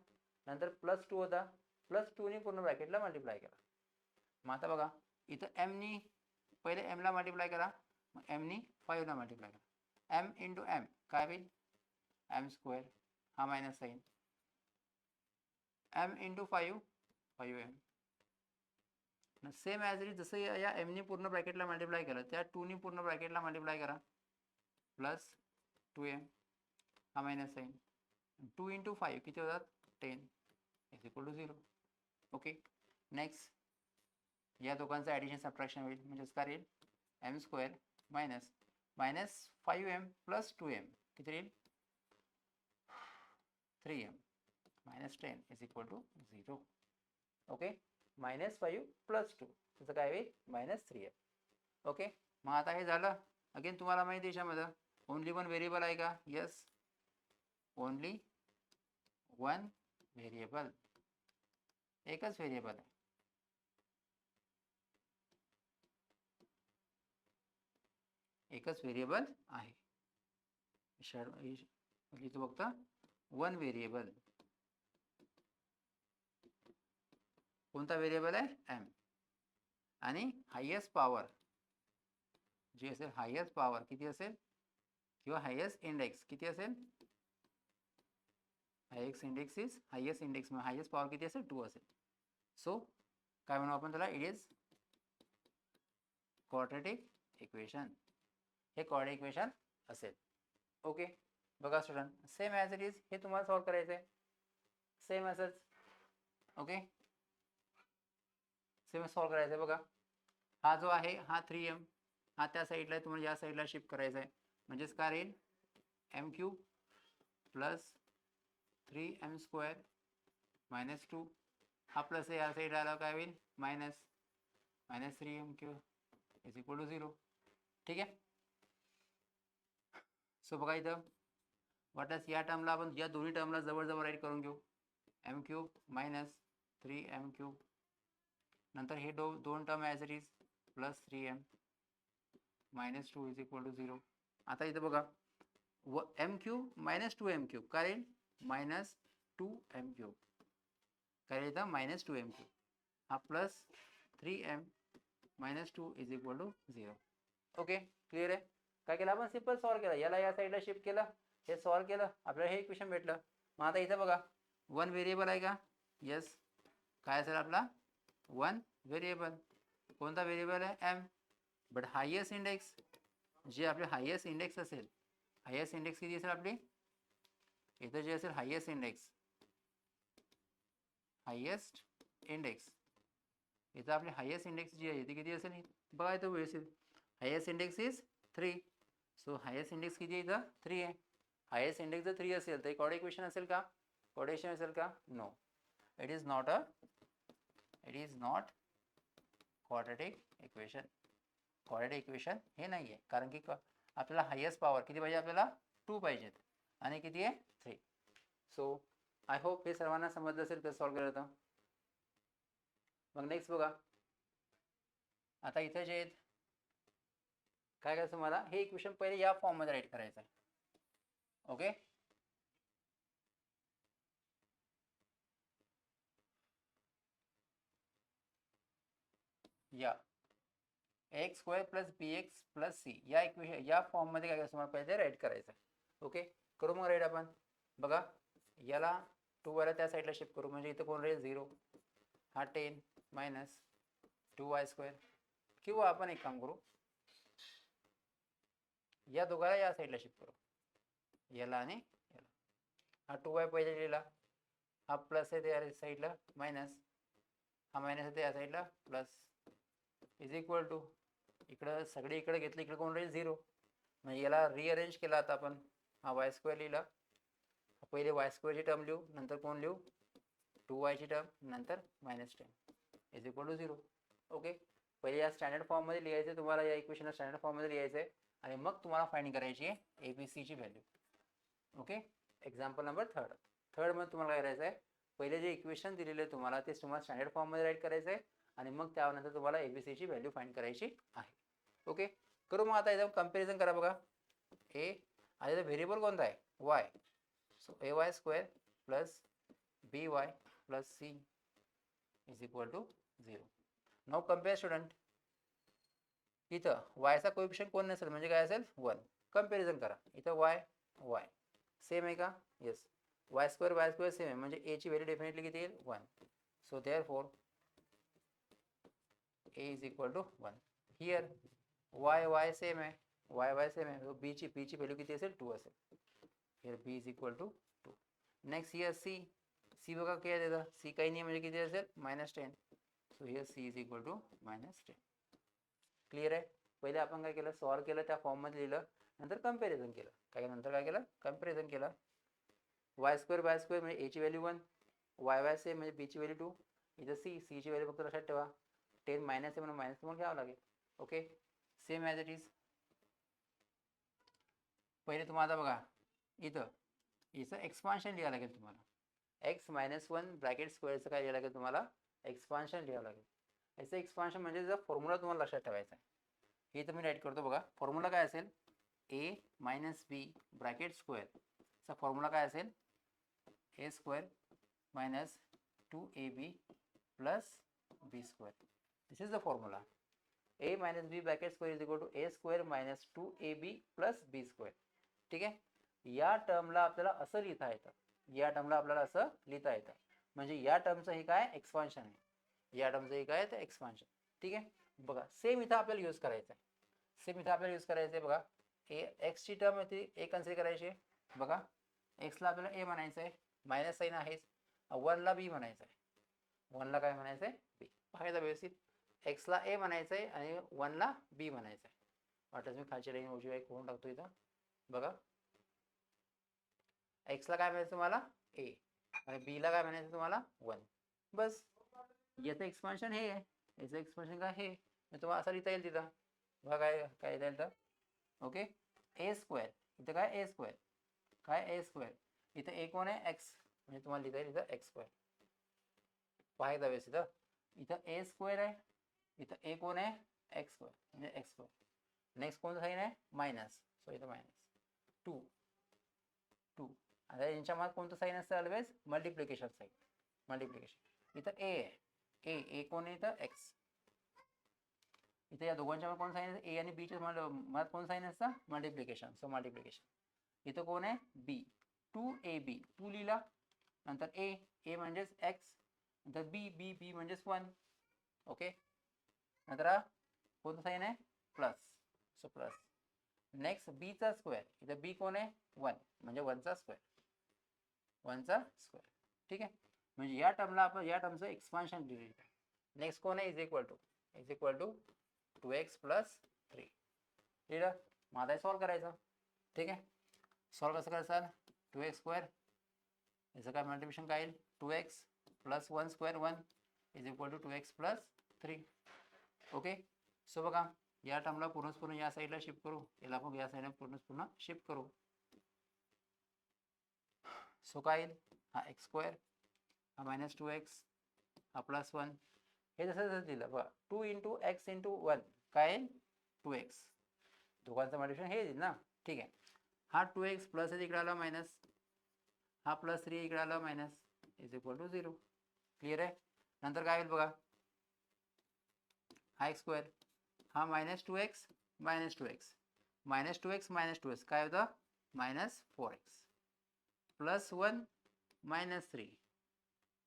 नंतर +2 होता, +2नी पूर्ण ब्रॅकेटला मल्टिप्लाय केला. मग आता बघा इथं एमनी पहिले एमला मल्टिप्लाय करा, मग एमनी 5ला मल्टिप्लाय करा, एम इंटू एम काय होईल, एम स्क्वेअर हा minus sign, m into 5m. Same as it जसं या एमनी पूर्ण ब्रॅकेटला मल्टिप्लाय केलं, त्या 2नी पूर्ण ब्रॅकेटला मल्टिप्लाय करा, +2m हा मायनस साईन, 2 इंटू 5 किती होतात 10 is equal to 0. Okay, next या दोघांचं ॲडिशन सबट्रॅक्शन होईल, म्हणजेच काय येईल, M square minus -5m plus 2m किती येईल 3m -10 is equal to 0. Okay, -5 plus 2 त्याचं काय होईल -3m. ओके, मग आता हे झालं. अगेन तुम्हाला माहिती आहे याच्यामध्ये ओनली 1 व्हेरिएबल आहे का, येस ओनली 1 व्हेरिएबल, एकच व्हेरिएबल आहे. एकच व्हेरिएबल आहे, इथं बघता 1 व्हेरिएबल, कोणता व्हेरिएबल आहे, एम, आणि हायेस्ट पॉवर जी असेल, हायेस्ट पॉवर किती असेल किंवा हायेस्ट इंडेक्स किती असेल, highest index is highest index मग हायेस्ट पॉवर किती असेल 2 असेल. सो काय म्हणू आपण त्याला, इट इज क्वाड्रॅटिक इक्वेशन. हे क्वाड्रॅटिक इक्वेशन असेल. ओके, बघा student same as it is हे तुम्हाला सॉल्व करायचं आहे, सेम असंच. ओके, सेम सॉल्व करायचं आहे. बघा हा जो आहे हा 3m, हा त्या साईडला आहे, तुम्हाला या साईडला शिफ्ट करायचा आहे, म्हणजेच काय राहील m³ प्लस 3m स्क्वेअर -2 हा प्लस या साईडला आला काय होईल -3m³ इज इक्वल टू 0. ठीक आहे. सो बघा इथं वाटल्यास या टर्मला आपण या दोन्ही टर्मला जवळ राईट करून घेऊ, m³ -3m³, नंतर हे दोन term as it is +3m -2 is equal to 0. आता इथं बघा m³ -2m³ काय येईल -2m³, काय इथं -2m³ हा +3m -2 is equal to 0. Okay, clear आहे. काय केलं आपण, सिंपल सॉल्व केलं, याला या साईडला शिफ्ट केलं, हे सॉल्व केलं, आपल्याला हे इक्वेशन भेटलं. मग आता इथं बघा 1 व्हेरिएबल आहे का, येस, काय असेल आपला 1 व्हेरिएबल, कोणता व्हेरिएबल आहे M, but highest index J आपले हायेस्ट इंडेक्स असेल हायेस्ट इंडेक्स किती असेल आपली, इथं जे असेल हायेस्ट इंडेक्स इथं आपली हायेस्ट इंडेक्स जी आहे ती किती असेल बघा, इथं व्यवस्थित highest index is 3. So highest index किती आहे इथं 3 आहे. हायेस्ट इंडेक्स जर 3 असेल तर कॉर्ड इक्वेशन असेल का, कॉर्डेशन असेल का, no, it is not quadratic equation. Quadratic equation हे नाही आहे, कारण की आपल्याला हायेस्ट पॉवर किती पाहिजे, आपल्याला 2 पाहिजेत आणि किती आहे 3. सो आय होप हे सर्वांना समजलं असेल कसं सॉल्व्ह केलं होतं. मग नेक्स्ट बघा, आता इथे जे आहेत काय करायचं, मला हे इक्वेशन पहिले या फॉर्ममध्ये राईट करायचं आहे. ओके, या x square plus b x plus C या इक्वेशन या फॉर्ममध्ये काय करायचं मला पहिले राईट करायचं आहे. ओके, करू मग राईट आपण. बघा, याला 2 वाला त्या साईडला शिफ्ट करू, म्हणजे इथं कोण राहील 0, हा 10 मायनस 2y². किंवा आपण एक काम करू, या दोघाला या साईडला शिफ्ट करू, याला आणि याला. हा 2y पहिले लिहिला, हा प्लस आहे त्या साईडला मायनस, हा मायनस आहे त्या साईडला प्लस, इज इक्वल टू इकडं सगळे इकडे घेतले, इकडे कोण राहील 0, म्हणजे याला रिअरेंज केला आता आपण, हा y² लिहिला, पहिले y² ची टर्म लिहू, नंतर कोण लिहू 2y ची टर्म, नंतर -10 इज इक्वल टू 0. ओके, पहिले या स्टँडर्ड फॉर्ममध्ये लिहायचं तुम्हाला, या इक्वेशनला स्टँडर्ड फॉर्ममध्ये लिहायचं आहे आणि मग तुम्हाला फाइंड करायची आहे ABC ची value. Okay, example number third मध्ये तुम्हाला काय करायचं आहे, पहिले जे इक्वेशन दिलेले आहे तुम्हाला ते तुम्हाला स्टँडर्ड फॉर्ममध्ये राईट करायचं आहे आणि मग त्यानंतर तुम्हाला ABC ची व्हॅल्यू फाइंड करायची आहे. ओके, करू मग आता इथं कंपॅरिझन करा. बघा, आता इथं व्हेरिएबल कोणता आहे, y. So ay² plus by plus c is equal to 0. Now compare student, इथं y चा कोएफिशियंट कोण नसेल म्हणजे काय असेल 1. कंपॅरिझन करा, इथं y सेम आहे का, येस, y² सेम आहे म्हणजे a ची व्हॅल्यू डेफिनेटली किती येईल 1. So therefore a is equal to 1. Here y same आहे, y सेम आहे, b ची व्हॅल्यू किती असेल 2 असेल. Here b is equal to 2. Next here c बघा काय आहे, c काही नाही म्हणजे किती असेल -10. So here c is equal to -10. Clear आहे. पहिले आपण काय केलं, सॉल्व केलं, त्या फॉर्ममध्ये लिहिलं, नंतर कंपॅरिझन केलं. काय केलं कंपॅरिझन केलं. y² म्हणजे a ची व्हॅल्यू 1, y सेम म्हणजे b ची व्हॅल्यू 2, इथं c ची व्हॅल्यू फक्त लक्षात ठेवा 10 मायनस आहे म्हणून मायनस म्हणून घ्यावं लागेल. Okay, same as it is. पहिले तुम्हाला बघा, इथं एक्सपान्शन लिहावं लागेल तुम्हाला, x-1 ब्रॅकेट स्क्वेअरचं काय लिहावं लागेल तुम्हाला, एक्सपान्शन लिहावं लागेल. याचं एक्सपान्शन म्हणजे जर फॉर्म्युला तुम्हाला लक्षात ठेवायचा आहे. हे तर मी राईट करतो. बघा, फॉर्म्युला काय असेल, a मायनस b ब्रॅकेट स्क्वेअरचा फॉर्म्युला काय असेल, a² minus 2ab plus b². This is the formula. a minus b bracket square is equal to a² minus 2ab plus b². ठीक आहे, या टर्मला आपल्याला असं लिहिता येतं, म्हणजे या टर्मचं हे काय एक्सपान्शन आहे, या टर्मचं हे काय तर एक्सपान्शन. ठीक आहे, बघा सेम इथं आपल्याला यूज करायचं आहे. बघा, एक्स ची टर्म ती ए कन्सिडर करायची. बघा, एक्सला आपल्याला ए म्हणायचं आहे, मायनस साईन आहेच, 1ला बी म्हणायचं आहे, 1ला काय म्हणायचं आहे बी. पाहायचं व्यवस्थित, एक्सला ए म्हणायचं आहे आणि 1ला बी म्हणायचं आहे. वाटतं मी खालची लाईन उजवी एक करून टाकतो इथं. बघा, एक्सला काय म्हणायचं तुम्हाला ए आणि बीला काय म्हणायचं तुम्हाला 1. बस, याचं एक्सपान्शन हे आहे, याचं एक्सपान्शन काय हे, तुम्हाला असं लिहिता येईल तिथं. बघा काय लिहिता येईल तर, ओके, a², इथं काय a², इथं ए कोण आहे x, म्हणजे तुम्हाला लिहिता येईल इथं x². पाहायचा व्यवस्थित, इथं a² आहे, इथं ए कोण आहे x² म्हणजे x². नेक्स्ट कोणतं साईन आहे मायनस, सो इथं -2. आता यांच्यामध्ये कोणतं साईन असतं ऑलवेज, मल्टिप्लिकेशन साईन, इथं ए आहे, ए कोण आहे इथं x. इथे या दोघांच्या कोण साईन आहे, ए आणि बी च्या मध्ये कोण साईन असतं मल्टिप्लिकेशन, सो मल्टिप्लिकेशन. इथं कोण आहे बी, 2ab 2 लिहिला, नंतर ए म्हणजेच x, नंतर बी म्हणजेच 1. ओके, नंतर कोणतं साईन आहे प्लस, सो प्लस. नेक्स्ट बीचा स्क्वेअर, इथं बी कोण आहे 1 म्हणजे 1चा स्क्वेअर, 1चा स्क्वेअर. ठीक आहे, म्हणजे या टर्मला आपण या टर्मचं एक्सपान्शन लिहिलेलं आहे. नेक्स्ट कोण आहे is equal to 2x plus 3 लिहिलं. मग आता सॉल्व करायचं. ठीक आहे, सॉल्व कसं करायचं, 2x स्क्वेअर याचं काय मल्टिप्लिकेशन काय येईल 2x plus 1 square 1 is equal to 2x plus 3. Okay, so बघा या टर्मला पूर्ण या साईडला शिफ्ट करू, याला आपण या साईडला पूर्ण शिफ्ट करू. सो काय येईल, हा x स्क्वेअर, हा मायनस 2x, हा प्लस 1, हे जसं दिलं बघा 2 इंटू एक्स इंटू 1 काय येईल 2x, दोघांचं मल्टिप्लिकेशन हे येईल ना. ठीक आहे, हा 2x प्लस इकडे आला मायनस, हा प्लस 3 इकडे आला minus is equal to 0. Clear आहे. नंतर काय होईल बघा, हा एक्स स्क्वेअर, हा minus 2x minus 2x minus 2x minus 2x काय होतं minus 4x plus 1 minus 3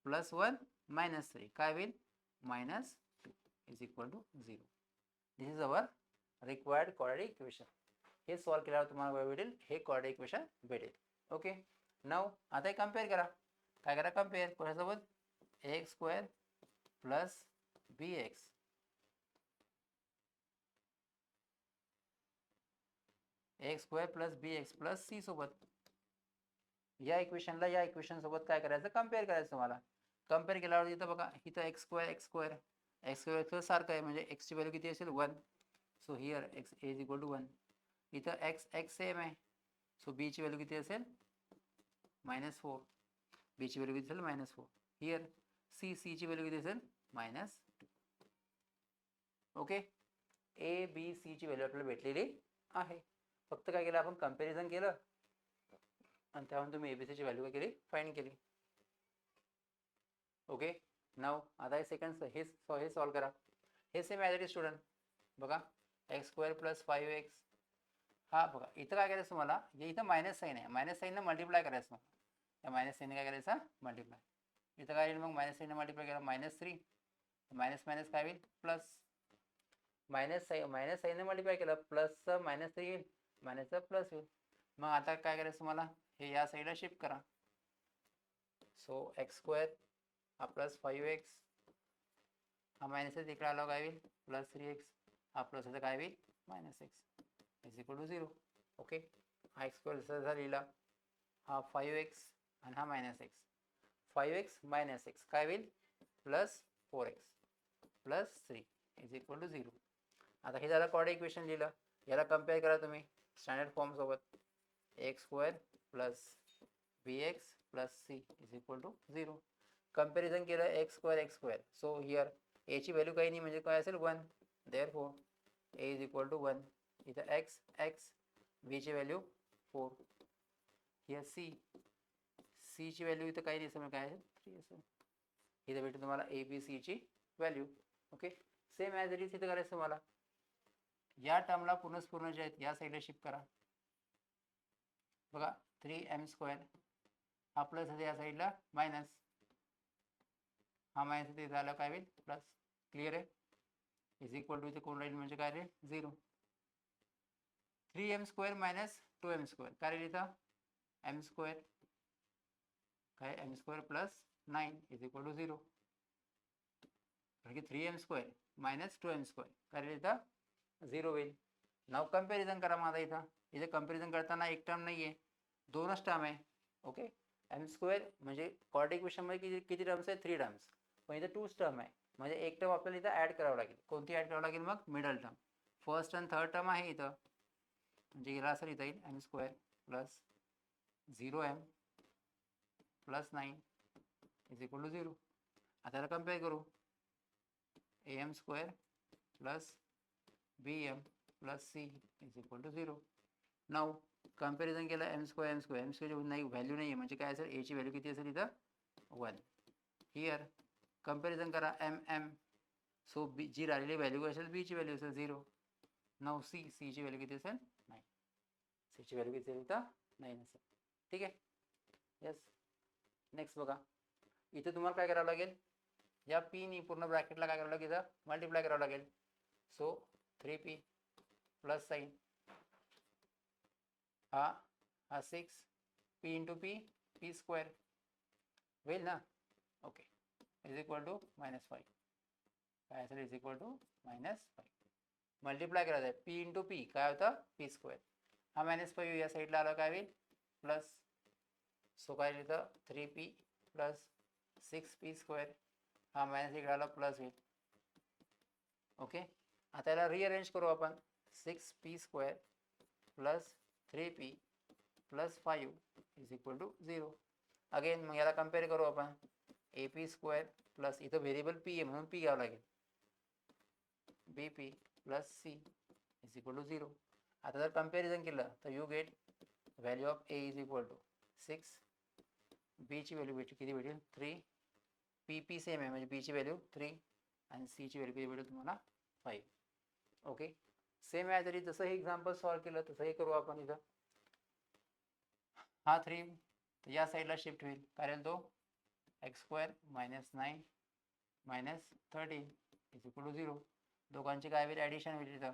plus 1 minus 3 काय होईल minus 2 is equal to 0. This is our required quadratic equation. हे सॉल्व केल्यावर तुम्हाला काय भेटेल, हे क्वाड्रेटिक इक्वेशन भेटेल. ओके, नाव आता हे कम्पेअर करा. काय करा कम्पेअर कोणासोबत, x square plus b x x square plus b x plus C सोबत. या इक्वेशनला या इक्वेशन सोबत काय करायचं कम्पेअर करायचं तुम्हाला. कम्पेअर केल्यावर इथं बघा इथं एक्स स्क्वेअर सारखं आहे म्हणजे एक्सची व्हॅल्यू किती असेल 1. So here x is equal to 1. इथं एक्स सेम आहे, सो बीची व्हॅल्यू किती असेल -4. बीची व्हॅल्यू किती असेल -4. हिअर सीची व्हॅल्यू किती असेल -2. ओके, ए बी सीची व्हॅल्यू आपल्याला भेटलेली आहे. फक्त काय केलं आपण कम्पॅरिझन केलं आणि त्यावरून तुम्ही एबीसीची व्हॅल्यू काय केली फाइंड केली. ओके, नाव आता हे सेकंड हे सॉल्व करा. हे same as it is student बघा एक्स स्क्वेअर प्लस 5x. हा बघा इथं काय करायचं तुम्हाला, हे इथं मायनस साईन आहे, मायनस साईननं मल्टिप्लाय करायचं. या मायनस साईनने काय करायचं मल्टिप्लाय. इथं काय येईल मग मायनस साईनने मल्टिप्लाय केलं -3 मायनस मायनस काय होईल प्लस, मायनस साईनने मल्टिप्लाय केलं प्लसचं -3 येईल मायनसचं प्लस येईल. मग आता काय करायचं तुम्हाला, हे या साईडला शिफ्ट करा. सो एक्स स्क्वेअर हा प्लस 5x हा मायनस इकडे आला काय होईल प्लस 3x हा प्लस होता काय होईल -x is equal to 0. Okay, हा एक्स स्क्वेअर जसा लिहिला, हा 5x आणि हा -x 5x -x काय होईल plus 4x plus 3 is equal to 0. आता हे झालं क्वाड्रेटिक इक्वेशन लिहिलं. याला कम्पेअर करा तुम्ही स्टँडर्ड फॉर्म सोबत. X square plus b x plus c is equal to 0. Comparison केलं एक्स स्क्वेअर. सो हिअर एची व्हॅल्यू काही नाही म्हणजे काय असेल 1. Therefore a is equal to 1. इथं एक्स बीची व्हॅल्यू 4. हिअर सीची व्हॅल्यू इथं काही नाही असेल काय असेल 3 असेल. इथं भेटेल तुम्हाला ए बी सीची value. Okay, same as it is इथं करायचं तुम्हाला. या टर्मला पूर्ण जे आहेत या साईडला शिफ्ट करा. बघा 3m² हा प्लस आहे या साईडला मायनस, हा मायनस इथे झालं काय होईल प्लस. क्लिअर आहे. इज इक्वल टू इथे कोण राहील म्हणजे काय रे 0. 3m² मायनस 2m² काय राहील इथं m² काय m² plus 9 is equal to 0. कारण की 3m² मायनस 2m² काय राहील इथं 0 होईल. नाव कम्पॅरिझन करा माझा. इथं कम्पॅरिझन करताना एक टर्म नाही आहे, दोनच टर्म आहे. ओके, m² म्हणजे क्वाड्रेटिक इक्वेशनमध्ये किती टर्म्स आहे 3 टर्म्स, पण इथं 2 टर्म आहे म्हणजे एक टर्म आपल्याला इथं ॲड करावं लागेल. कोणती ॲड करावं लागेल मग मिडल टर्म. फर्स्ट आणि थर्ड टर्म आहे इथं म्हणजे गेला असेल इथं येईल m² plus 0m plus 9 is equal to 0. आता याला कम्पेअर करू am² plus bm plus c is equal to 0. नाव कम्पॅरिझन केलं m² नाही व्हॅल्यू नाही आहे म्हणजे काय असेल एची व्हॅल्यू किती असेल इथं 1. हिअर कम्पॅरिझन करा m सो बी जी राहिलेली व्हॅल्यू असेल बीची व्हॅल्यू असेल 0. नाव सीची व्हॅल्यू किती असेल 9. सीची व्हॅल्यू किती असेल इथं 9 असेल. ठीक आहे, येस. नेक्स्ट बघा इथं तुम्हाला काय करावं लागेल, या पीनी पूर्ण ब्रॅकेटला काय करावं लागेल इथं मल्टिप्लाय करावं लागेल. सो 3p प्लस साईन हा 6 P into P P square होईल ना. ओके, इज इक्वल टू -5 काय असेल, इज इक्वल टू -5 मल्टिप्लाय करायचं आहे पी इंटू पी काय होतं पी स्क्वेअर. हा -5 या साईडला आला काय होईल प्लस. सो काय लिहितं 3p प्लस 6p स्क्वेअर. हा मायनस इकडे आला प्लस होईल. ओके, आता याला रिअरेंज करू आपण. 6p square plus 3p plus 5 is equal to 0. Again मग याला कम्पेअर करू आपण. AP स्क्वेअर प्लस इथं व्हेरिएबल p आहे म्हणून p घ्यावं लागेल. BP plus c is equal to 0. आता जर कम्पॅरिझन केलं तर you get value of a is equal to 6. b ची व्हॅल्यू किती भेटेल 3. p सेम आहे म्हणजे b ची व्हॅल्यू 3 आणि c ची व्हॅल्यू किती भेटेल तुम्हाला 5. ओके, सेम आहे तरी जसं हे एक्झाम्पल सॉल्व केलं तसं हे करू आपण. इथं हा 3 या साईडला शिफ्ट होईल कारण तो x² -9 -13 इज इक्वल टू 0. दोघांची काय होईल ॲडिशन होईल. इथं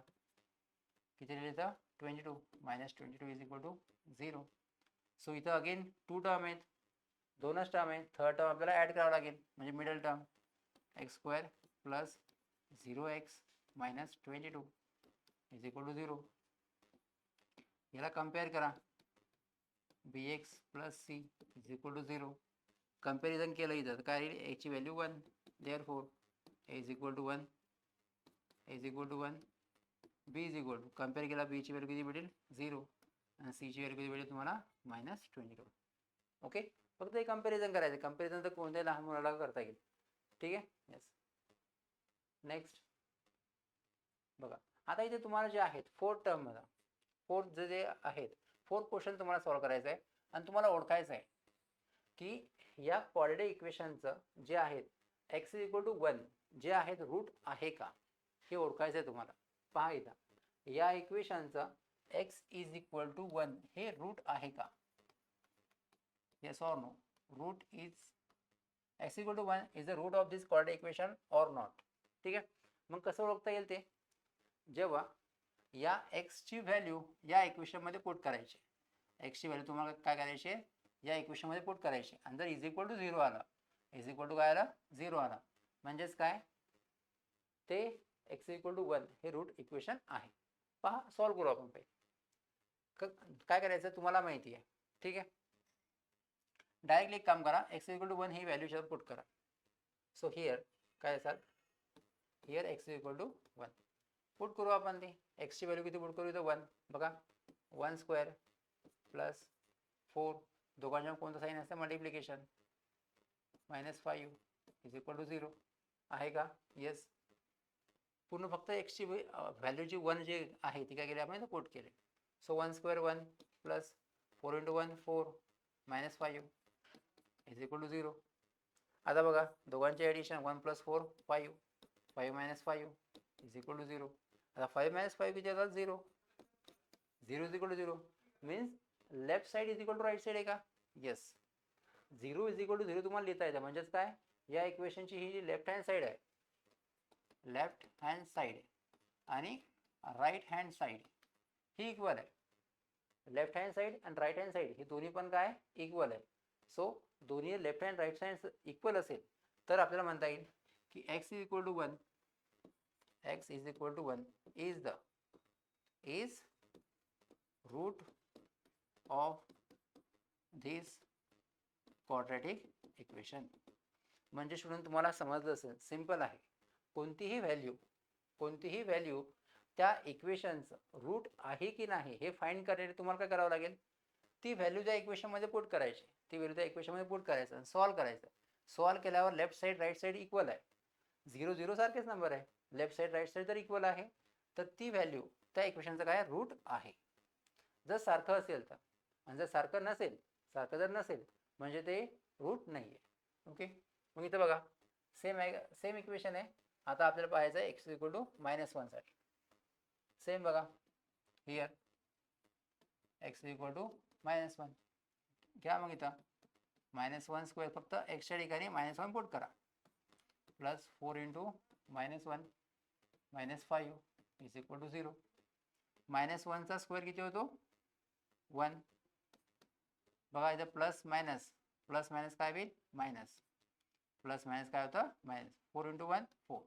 किती लिहिलं इथं 22 -22 इज इक्वल टू 0. सो इथं अगेन 2 टर्म आहेत, दोनच टर्म आहेत. थर्ड टर्म आपल्याला ॲड करावं लागेल म्हणजे middle term x² plus 0x -22 is equal to 0. याला कम्पेअर करा bx plus c is equal to 0. Comparison केलं इथं तर काय येईल a ची value 1. Therefore a is equal to 1 is equal to 1. b is equal to compare केला b ची व्हॅल्यू किती भेटेल 0 आणि c ची व्हॅल्यू किती भेटेल तुम्हाला -22. ओके, फक्त हे कम्पॅरिझन करायचं. कम्पॅरिझन तर कोणत्याही लहान मुलाला करता येईल. ठीक आहे. येस, नेक्स्ट बघा. आता इथे तुम्हाला जे आहेत फोर्थ टर्ममध्ये फोर्थ जे आहेत 4 क्वेश्चन तुम्हाला सॉल्व करायचं आहे आणि तुम्हाला ओळखायचं आहे की या क्वाड्रेटिक इक्वेशनचं जे आहेत x इज इक्वल टू 1 जे आहेत रूट आहे का हे ओळखायचं आहे तुम्हाला. पहा इथं या इक्वेशनचं x इज इक्वल टू 1 हे रूट आहे का. Yes or no. Root is x equal to 1 is the root of this quadratic equation or not. ठीक आहे, मग कसं ओळखता येईल ते जेव्हा या x ची व्हॅल्यू या इक्वेशनमध्ये पुट करायची. x ची व्हॅल्यू तुम्हाला काय करायची या इक्वेशनमध्ये पुट करायची आणि जर इज इक्वल टू 0 आला, इज इक्वल टू काय आला 0 आला म्हणजेच काय ते x इक्वल टू 1 हे रूट इक्वेशन आहे. पहा सॉल्व करू आपण पहिले. काय करायचं तुम्हाला माहिती आहे. ठीक आहे, डायरेक्टली एक काम करा x इक्वल टू 1 ही व्हॅल्यू याच्यावर पुट करा. सो हिअर काय असाल here x equal to 1 put करू आपण. ती x ची व्हॅल्यू किती पुट करू इथं 1. बघा 1 स्क्वेअर प्लस 4 दोघांच्या कोणतं साईन असतं मल्टिप्लिकेशन -5 इज इक्वल टू 0 आहे का. येस, पूर्ण फक्त x ची व्हॅल्यू जी 1 जे आहे ती काय केली आपण इथं पुट केले. So 1 square 1 plus 4 into 1 4 -5 is equal to 0. आता बघा दोघांचे addition 1 plus 4 5 5 -5 is equal to 0. आता 5 -5 किती येतात 0. 0 is equal to 0 means left side is equal to right side आहे का. येस, 0 इज इक्वल टू 0 तुम्हाला लिहिता येतं. म्हणजेच काय या इक्वेशनची ही जी लेफ्ट हँड साईड आहे, लेफ्ट हँड साईड आणि राईट हँड साईड ही इक्वल आहे. लेफ्ट हँड साईड आणि राईट हँड साईड हे दोन्ही पण काय इक्वल आहे. सो दोन्ही left hand right side equal असेल तर आपल्याला म्हणता येईल की x is equal to 1 x is equal to 1 is root of this quadratic equation. म्हणजे स्टुडंट तुम्हाला समजलं असेल, सिंपल आहे. कोणतीही व्हॅल्यू त्या इक्वेशनचं रूट आहे की नाही हे फाइंड करण्यासाठी तुम्हाला काय करावं लागेल ती व्हॅल्यू त्या इक्वेशनमध्ये पुट करायची. ती व्हॅल्यू त्या इक्वेशनमध्ये पुट करायचं आणि सॉल्व करायचं. सॉल्व केल्यावर left side right side equal आहे. 0 0 सारखेच नंबर आहे. लेफ्ट साईड राईट साईड जर इक्वल आहे तर ती व्हॅल्यू त्या इक्वेशनचं काय रूट आहे. जर सारखं असेल तर आणि जर सारखं जर नसेल म्हणजे ते रूट नाही आहे. ओके, मग इथं बघा सेम इक्वेशन आहे. आता आपल्याला पाहायचं आहे x इक्वल टू -1 साठी. सेम बघा हिअर x इक्वल टू -1 घ्या. मग इथं -1 स्क्वेअर फक्त x च्या ठिकाणी -1 पुट करा plus 4 into -1 -5 is equal to 0. -1 चा स्क्वेअर किती होतो 1. बघा इथं प्लस मायनस काय होईल मायनस, प्लस मायनस काय होतं मायनस. 4 × 1 4,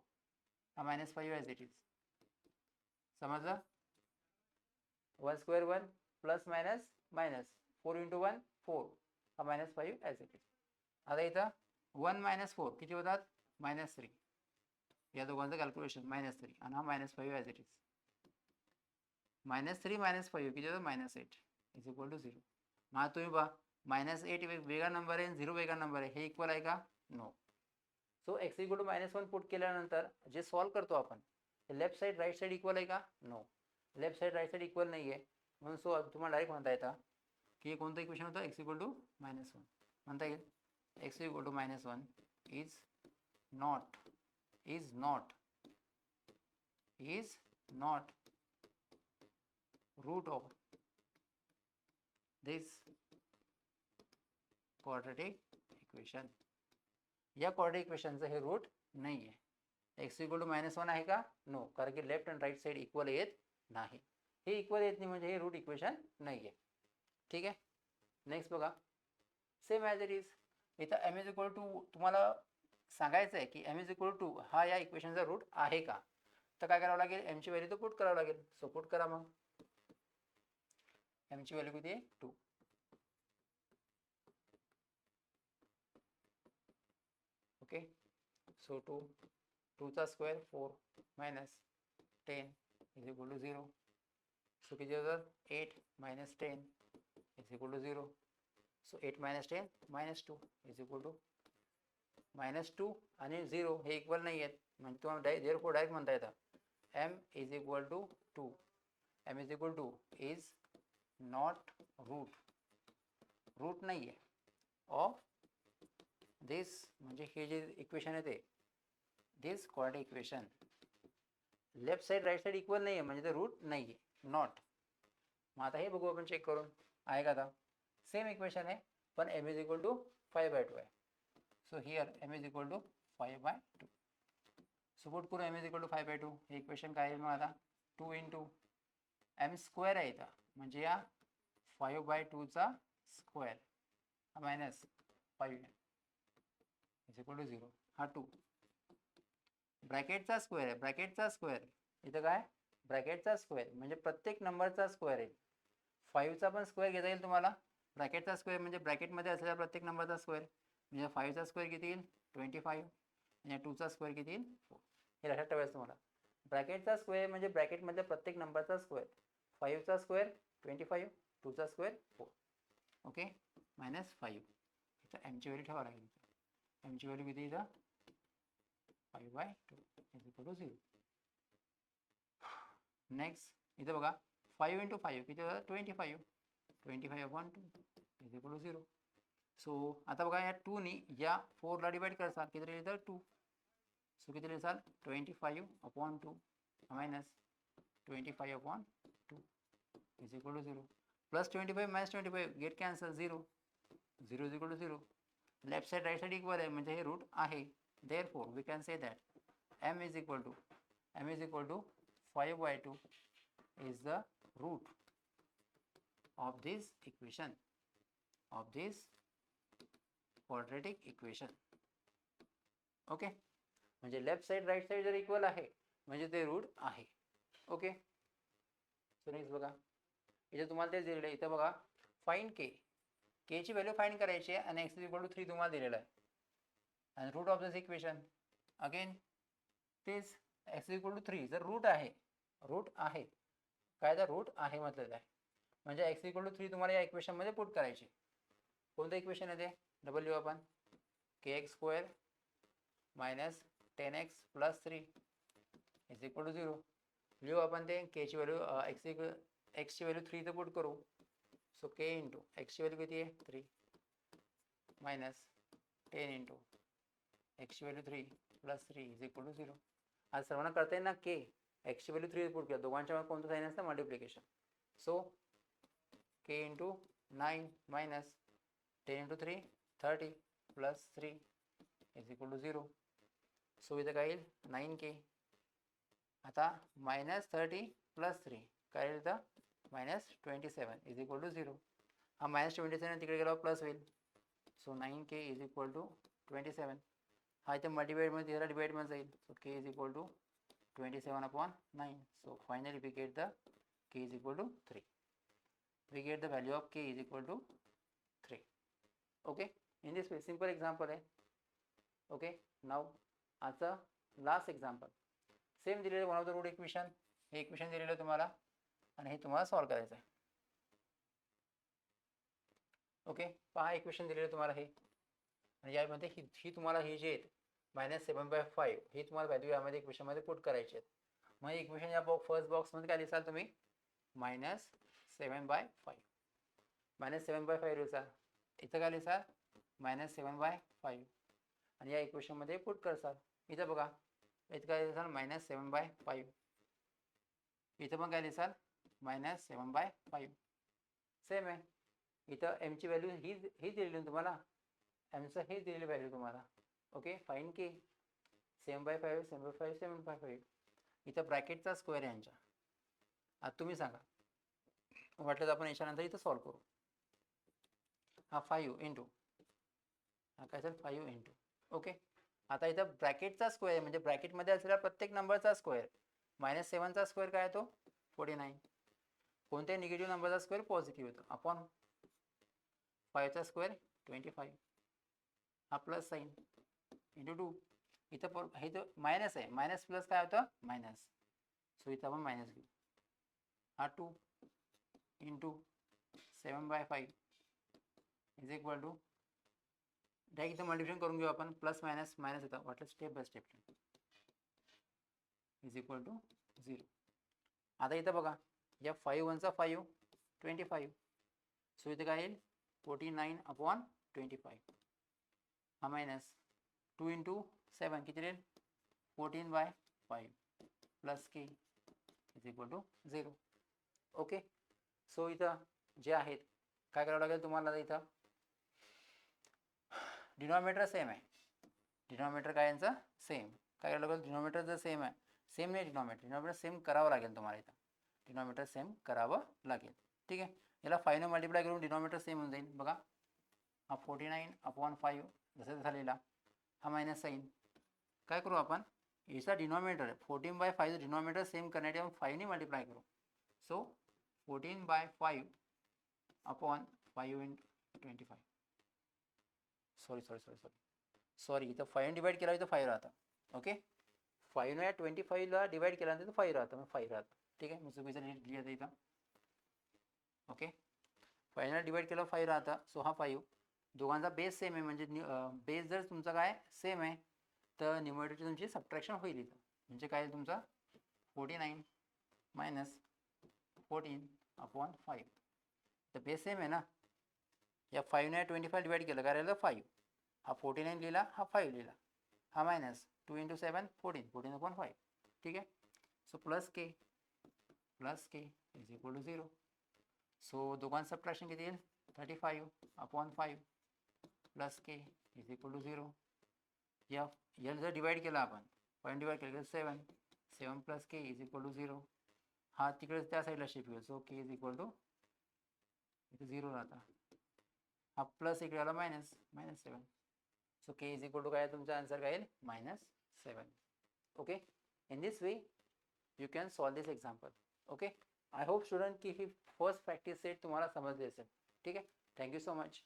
हा -5 ॲज इट इज. समजलं. 1² 1 प्लस मायनस मायनस 4 × 1 4, हा -5 ॲज इट इज. आता इथं 1 - 4 किती होतात -3. या दोघांचं कॅल्क्युलेशन -3 आणि हा -5 ॲज इट इज. -3 -5 किती होतं -8 इज इक्वल टू 0. मग तुम्ही पहा -8 वेगळा नंबर आहे, 0 वेगळा नंबर आहे, हे इक्वल आहे का no. So x equal to -1 put केल्यानंतर जे सॉल्व करतो आपण left side right side equal आहे का no. Left side right side equal नाही आहे, म्हणून सो तुम्हाला डायरेक्ट म्हणता येतं की कोणतं इक्वेशन होतं x इक्वल टू -1 म्हणता येईल. x equal to -1 is not root of this quadratic equation. या क्वाड्रेटिक इक्वेशनचं हे रूट नाही आहे. x इक्वल टू -1 आहे का नो, कारण की left and right side equal येत नाही. हे इक्वल येत नाही म्हणजे हे रूट इक्वेशन नाही आहे. ठीक आहे. नेक्स्ट बघा सेम ॲज इट इज. इथं m इज इक्वल टू तुम्हाला सांगायचं आहे की m इज इक्वल टू हा या इक्वेशनचा रूट आहे का, तर काय करावं लागेल m ची व्हॅल्यू तर पुट करावं लागेल. सो पुट करा. मग m ची व्हॅल्यू किती आहे 2. ओके. सो 2चा square 4 -10 is equal to 0. So किती होतं 8 - 10 is equal to 0. So 8 - 10 -2 is equal to -2 आणि 0 हे इक्वल नाही आहेत, म्हणजे तुम्हाला देअरफॉर डायरेक्ट म्हणता येतं m is equal to 2. m is equal to is not root नाही आहे ऑफ दिस, म्हणजे हे जे इक्वेशन आहे ते this quadratic equation. Left side right side equal नाही आहे म्हणजे ते रूट नाही आहे नॉट. मग आता हे बघू आपण चेक करून आहे का. आता सेम इक्वेशन आहे पण m इज इक्वल टू 5/2 आहे. So here m is equal to 5/2. Support करू m इज इक्वल टू 5/2. हे इक्वेशन काय आहे मग आता 2 × m स्क्वेअर आहे इथं, म्हणजे या 5/2चा स्क्वेअर -5 इज इक्वल टू 0. हा 2 ब्रॅकेटचा स्क्वेअर आहे, ब्रॅकेटचा स्क्वेअर इथं काय ब्रॅकेटचा स्क्वेअर म्हणजे प्रत्येक नंबरचा स्क्वेअर आहे. 5चा पण स्क्वेअर घेता येईल तुम्हाला. ब्रॅकेटचा स्क्वेअर म्हणजे ब्रॅकेटमध्ये असलेल्या प्रत्येक नंबरचा स्क्वेअर, म्हणजे 5चा स्क्वेअर किती येईल 25 आणि 2चा स्क्वेअर किती येईल 4. हे लक्षात ठेवायचं तुम्हाला. ब्रॅकेटचा स्क्वेअर म्हणजे ब्रॅकेटमधल्या प्रत्येक नंबरचा स्क्वेअर. 5चा स्क्वेअर 25, 2चा स्क्वेअर 4. ओके. -5 इथं m ची व्हॅल्यू ठेवावी लागेल. m ची व्हॅल्यू किती इथं 5/2 इज इक्वल टू 0. नेक्स्ट इथं बघा 5 × 5 किती होतं 25. 25/2 इज इक्वल टू 0. सो आता बघा या 2नी या 4ला डिवाइड करसाल किती राहील तर 2. सो किती लिहिसाल 25/2 -25/2 is equal to 0. +25 - 25 get cancel 0. 0 is equal to 0. Left side right side equal आहे म्हणजे हे रूट आहे. Therefore we can say that m is equal to 5/2 is the root of this equation, of this quadratic equation. Okay. म्हणजे left side right side जर equal आहे म्हणजे ते route आहे. ओके. सो नेक्स्ट बघा इथे तुम्हाला तेच दिलेलं आहे. इथं बघा फाइंड k ची व्हॅल्यू फाइंड करायची आहे आणि x इज इक्वल टू 3 तुम्हाला दिलेलं आहे. आणि root of this equation again तेच x इक्वल टू 3 जर रूट आहे काय तर रूट आहे म्हटलेलं आहे म्हणजे x इक्वल टू 3 तुम्हाला या इक्वेशनमध्ये पुट करायचे. कोणतं इक्वेशन आहे ते डबल लिहू आपण kx² - 10x + 3 is equal to 0. लिहू आपण ते k ची व्हॅल्यू x ची व्हॅल्यू 3 तर पुट करू. सो k × x ची व्हॅल्यू किती आहे 3 - 10 × x ची व्हॅल्यू 3 + 3 इज इक्वल टू 0. आज सर्वांना कळतंय ना k x ची व्हॅल्यू 3 पुट केलं दोघांच्या मध्ये कोणतं साइन असतं multiplication. So k × 9 - 10 × 3 30 + 3 is equal to 0. So इथं काय येईल 9k. आता -30 + 3 काय येईल इथं -27 इज इक्वल टू 0. हा -27 तिकडे गेला प्लस होईल. So 9k is equal to 27. हा इथे मल्टीप्लाइडमध्ये तिसरा डिवाइडमध्ये जाईल. So k is equal to 27/9. So finally we get the k is equal to 3. We get the value of k is equal to 3. Okay, in this way simple example आहे. Okay, now आता last example. Same दिलेलं one of the root equation. हे equation दिलेलं तुम्हाला आणि हे तुम्हाला solve करायचं आहे. ओके, पहा इक्वेशन दिलेलं तुम्हाला हे आणि यामध्ये ही तुम्हाला ही जी आहेत -7/5 ही तुम्हाला व्हॅल्यू यामध्ये इक्वेशनमध्ये पुट करायची आहेत. मग इक्वेशन या फर्स्ट बॉक्समध्ये काय लिहिसाल तुम्ही -7/5 -7/5 लिहिसाल. इथं काय लिहिसाल -7/5 आणि या इक्वेशनमध्ये पुट करसाल. इथं बघा इथं काय लिहिसाल -7/5. इथं पण काय लिहिसाल -7/5. सेम आहे. इथं एमची व्हॅल्यू ही दिलेली तुम्हाला, एमचं हे दिलेली व्हॅल्यू तुम्हाला. ओके, फाईन के 7/5 7/5 7/5. इथं ब्रॅकेटचा स्क्वेअर आहे यांच्या. आता तुम्ही सांगा, वाटलं तर आपण याच्यानंतर इथं सॉल्व करू. हा 5 इंटू हा काय सर 5 इंटू. ओके, आता इथं ब्रॅकेटचा स्क्वेअर म्हणजे ब्रॅकेटमध्ये असलेला प्रत्येक नंबरचा स्क्वेअर. -7चा स्क्वेअर काय येतो 49. कोणत्याही निगेटिव्ह नंबरचा स्क्वेअर पॉझिटिव्ह येतो. अपॉन 5चा स्क्वेअर 25. हा प्लस साईन इंटू 2. इथं हे तर मायनस आहे, मायनस प्लस काय होतं मायनस. सो इथं आपण मायनस घेऊ. हा 2 into 7/5 is equal to direct इथं मल्टिप्लिकेशन करून घेऊ आपण. प्लस मायनस मायनस येतं, वाटलं step by step is equal to 0. आता इथं बघा या 5 1 चा 5 25. सो इथं काय येईल 49/25. हा मायनस 2 इंटू 7 किती येईल 14/5 plus k is equal to 0. Okay, so इथं जे आहेत काय करावं लागेल तुम्हाला. इथं डिनॉमिनेटर सेम आहे. डिनॉमिनेटर काय यांचं सेम. काय करावं लागेल डिनॉमिनेटर जर सेम आहे, सेम नाही डिनॉमिनेटर सेम करावं लागेल तुम्हाला. इथं डिनॉमिनेटर सेम करावं लागेल. ठीक आहे, याला 5ने मल्टिप्लाय करून डिनॉमिनेटर सेम होऊन जाईल. बघा हा 49/5 जसं झालेला. हा मायनस साईन काय करू आपण याचा डिनॉमिनेटर 14/5 डिनॉमिनेटर सेम करण्यासाठी आपण 5ने मल्टिप्लाय करू. So 14/5 upon 5 × 25. सॉरी इथं 5 डिवाइड केला इथं 5 राहतं. ओके, 5ने 25ला डिवाइड केल्यानंतर 5 राहतं, मग 5 राहतं. ठीक आहे, मी चुकीचं लिहिलं इथं. ओके, 5ने डिवाइड केलं 5 राहतं. सो हा 5 दोघांचा बेस सेम आहे म्हणजे बेस जर तुमचा काय सेम आहे तर न्यूमरेटरची तुमची सबट्रॅक्शन होईल इथं. म्हणजे काय तुमचा 49 मायनस 14/5. तर बेस सेम आहे ना. या 5ने 25 डिवाइड केलं काय राहिलं 5. हा 49 लिहिला, हा 5 लिहिला. हा मायनस 2 × 7 14/5. ठीक आहे, so plus k is equal to 0. So दोघांचं सबट्रॅक्शन किती येईल 35/5 plus k is equal to 0. या जर डिवाइड केला आपण 5 डिवाइड केलं 7 plus k is equal to 0. हा तिकडे त्या साईडला शिफ्ट होईल. So k is equal to इथे 0 राहता. हा प्लस इकडे आला -7. So k is equal to काय तुमचा आन्सर काय येईल -7. Okay, in this way you can solve this example. Okay, I hope student की ही फर्स्ट प्रॅक्टिस सेट तुम्हाला समजली असेल. ठीक आहे, थँक्यू सो मच.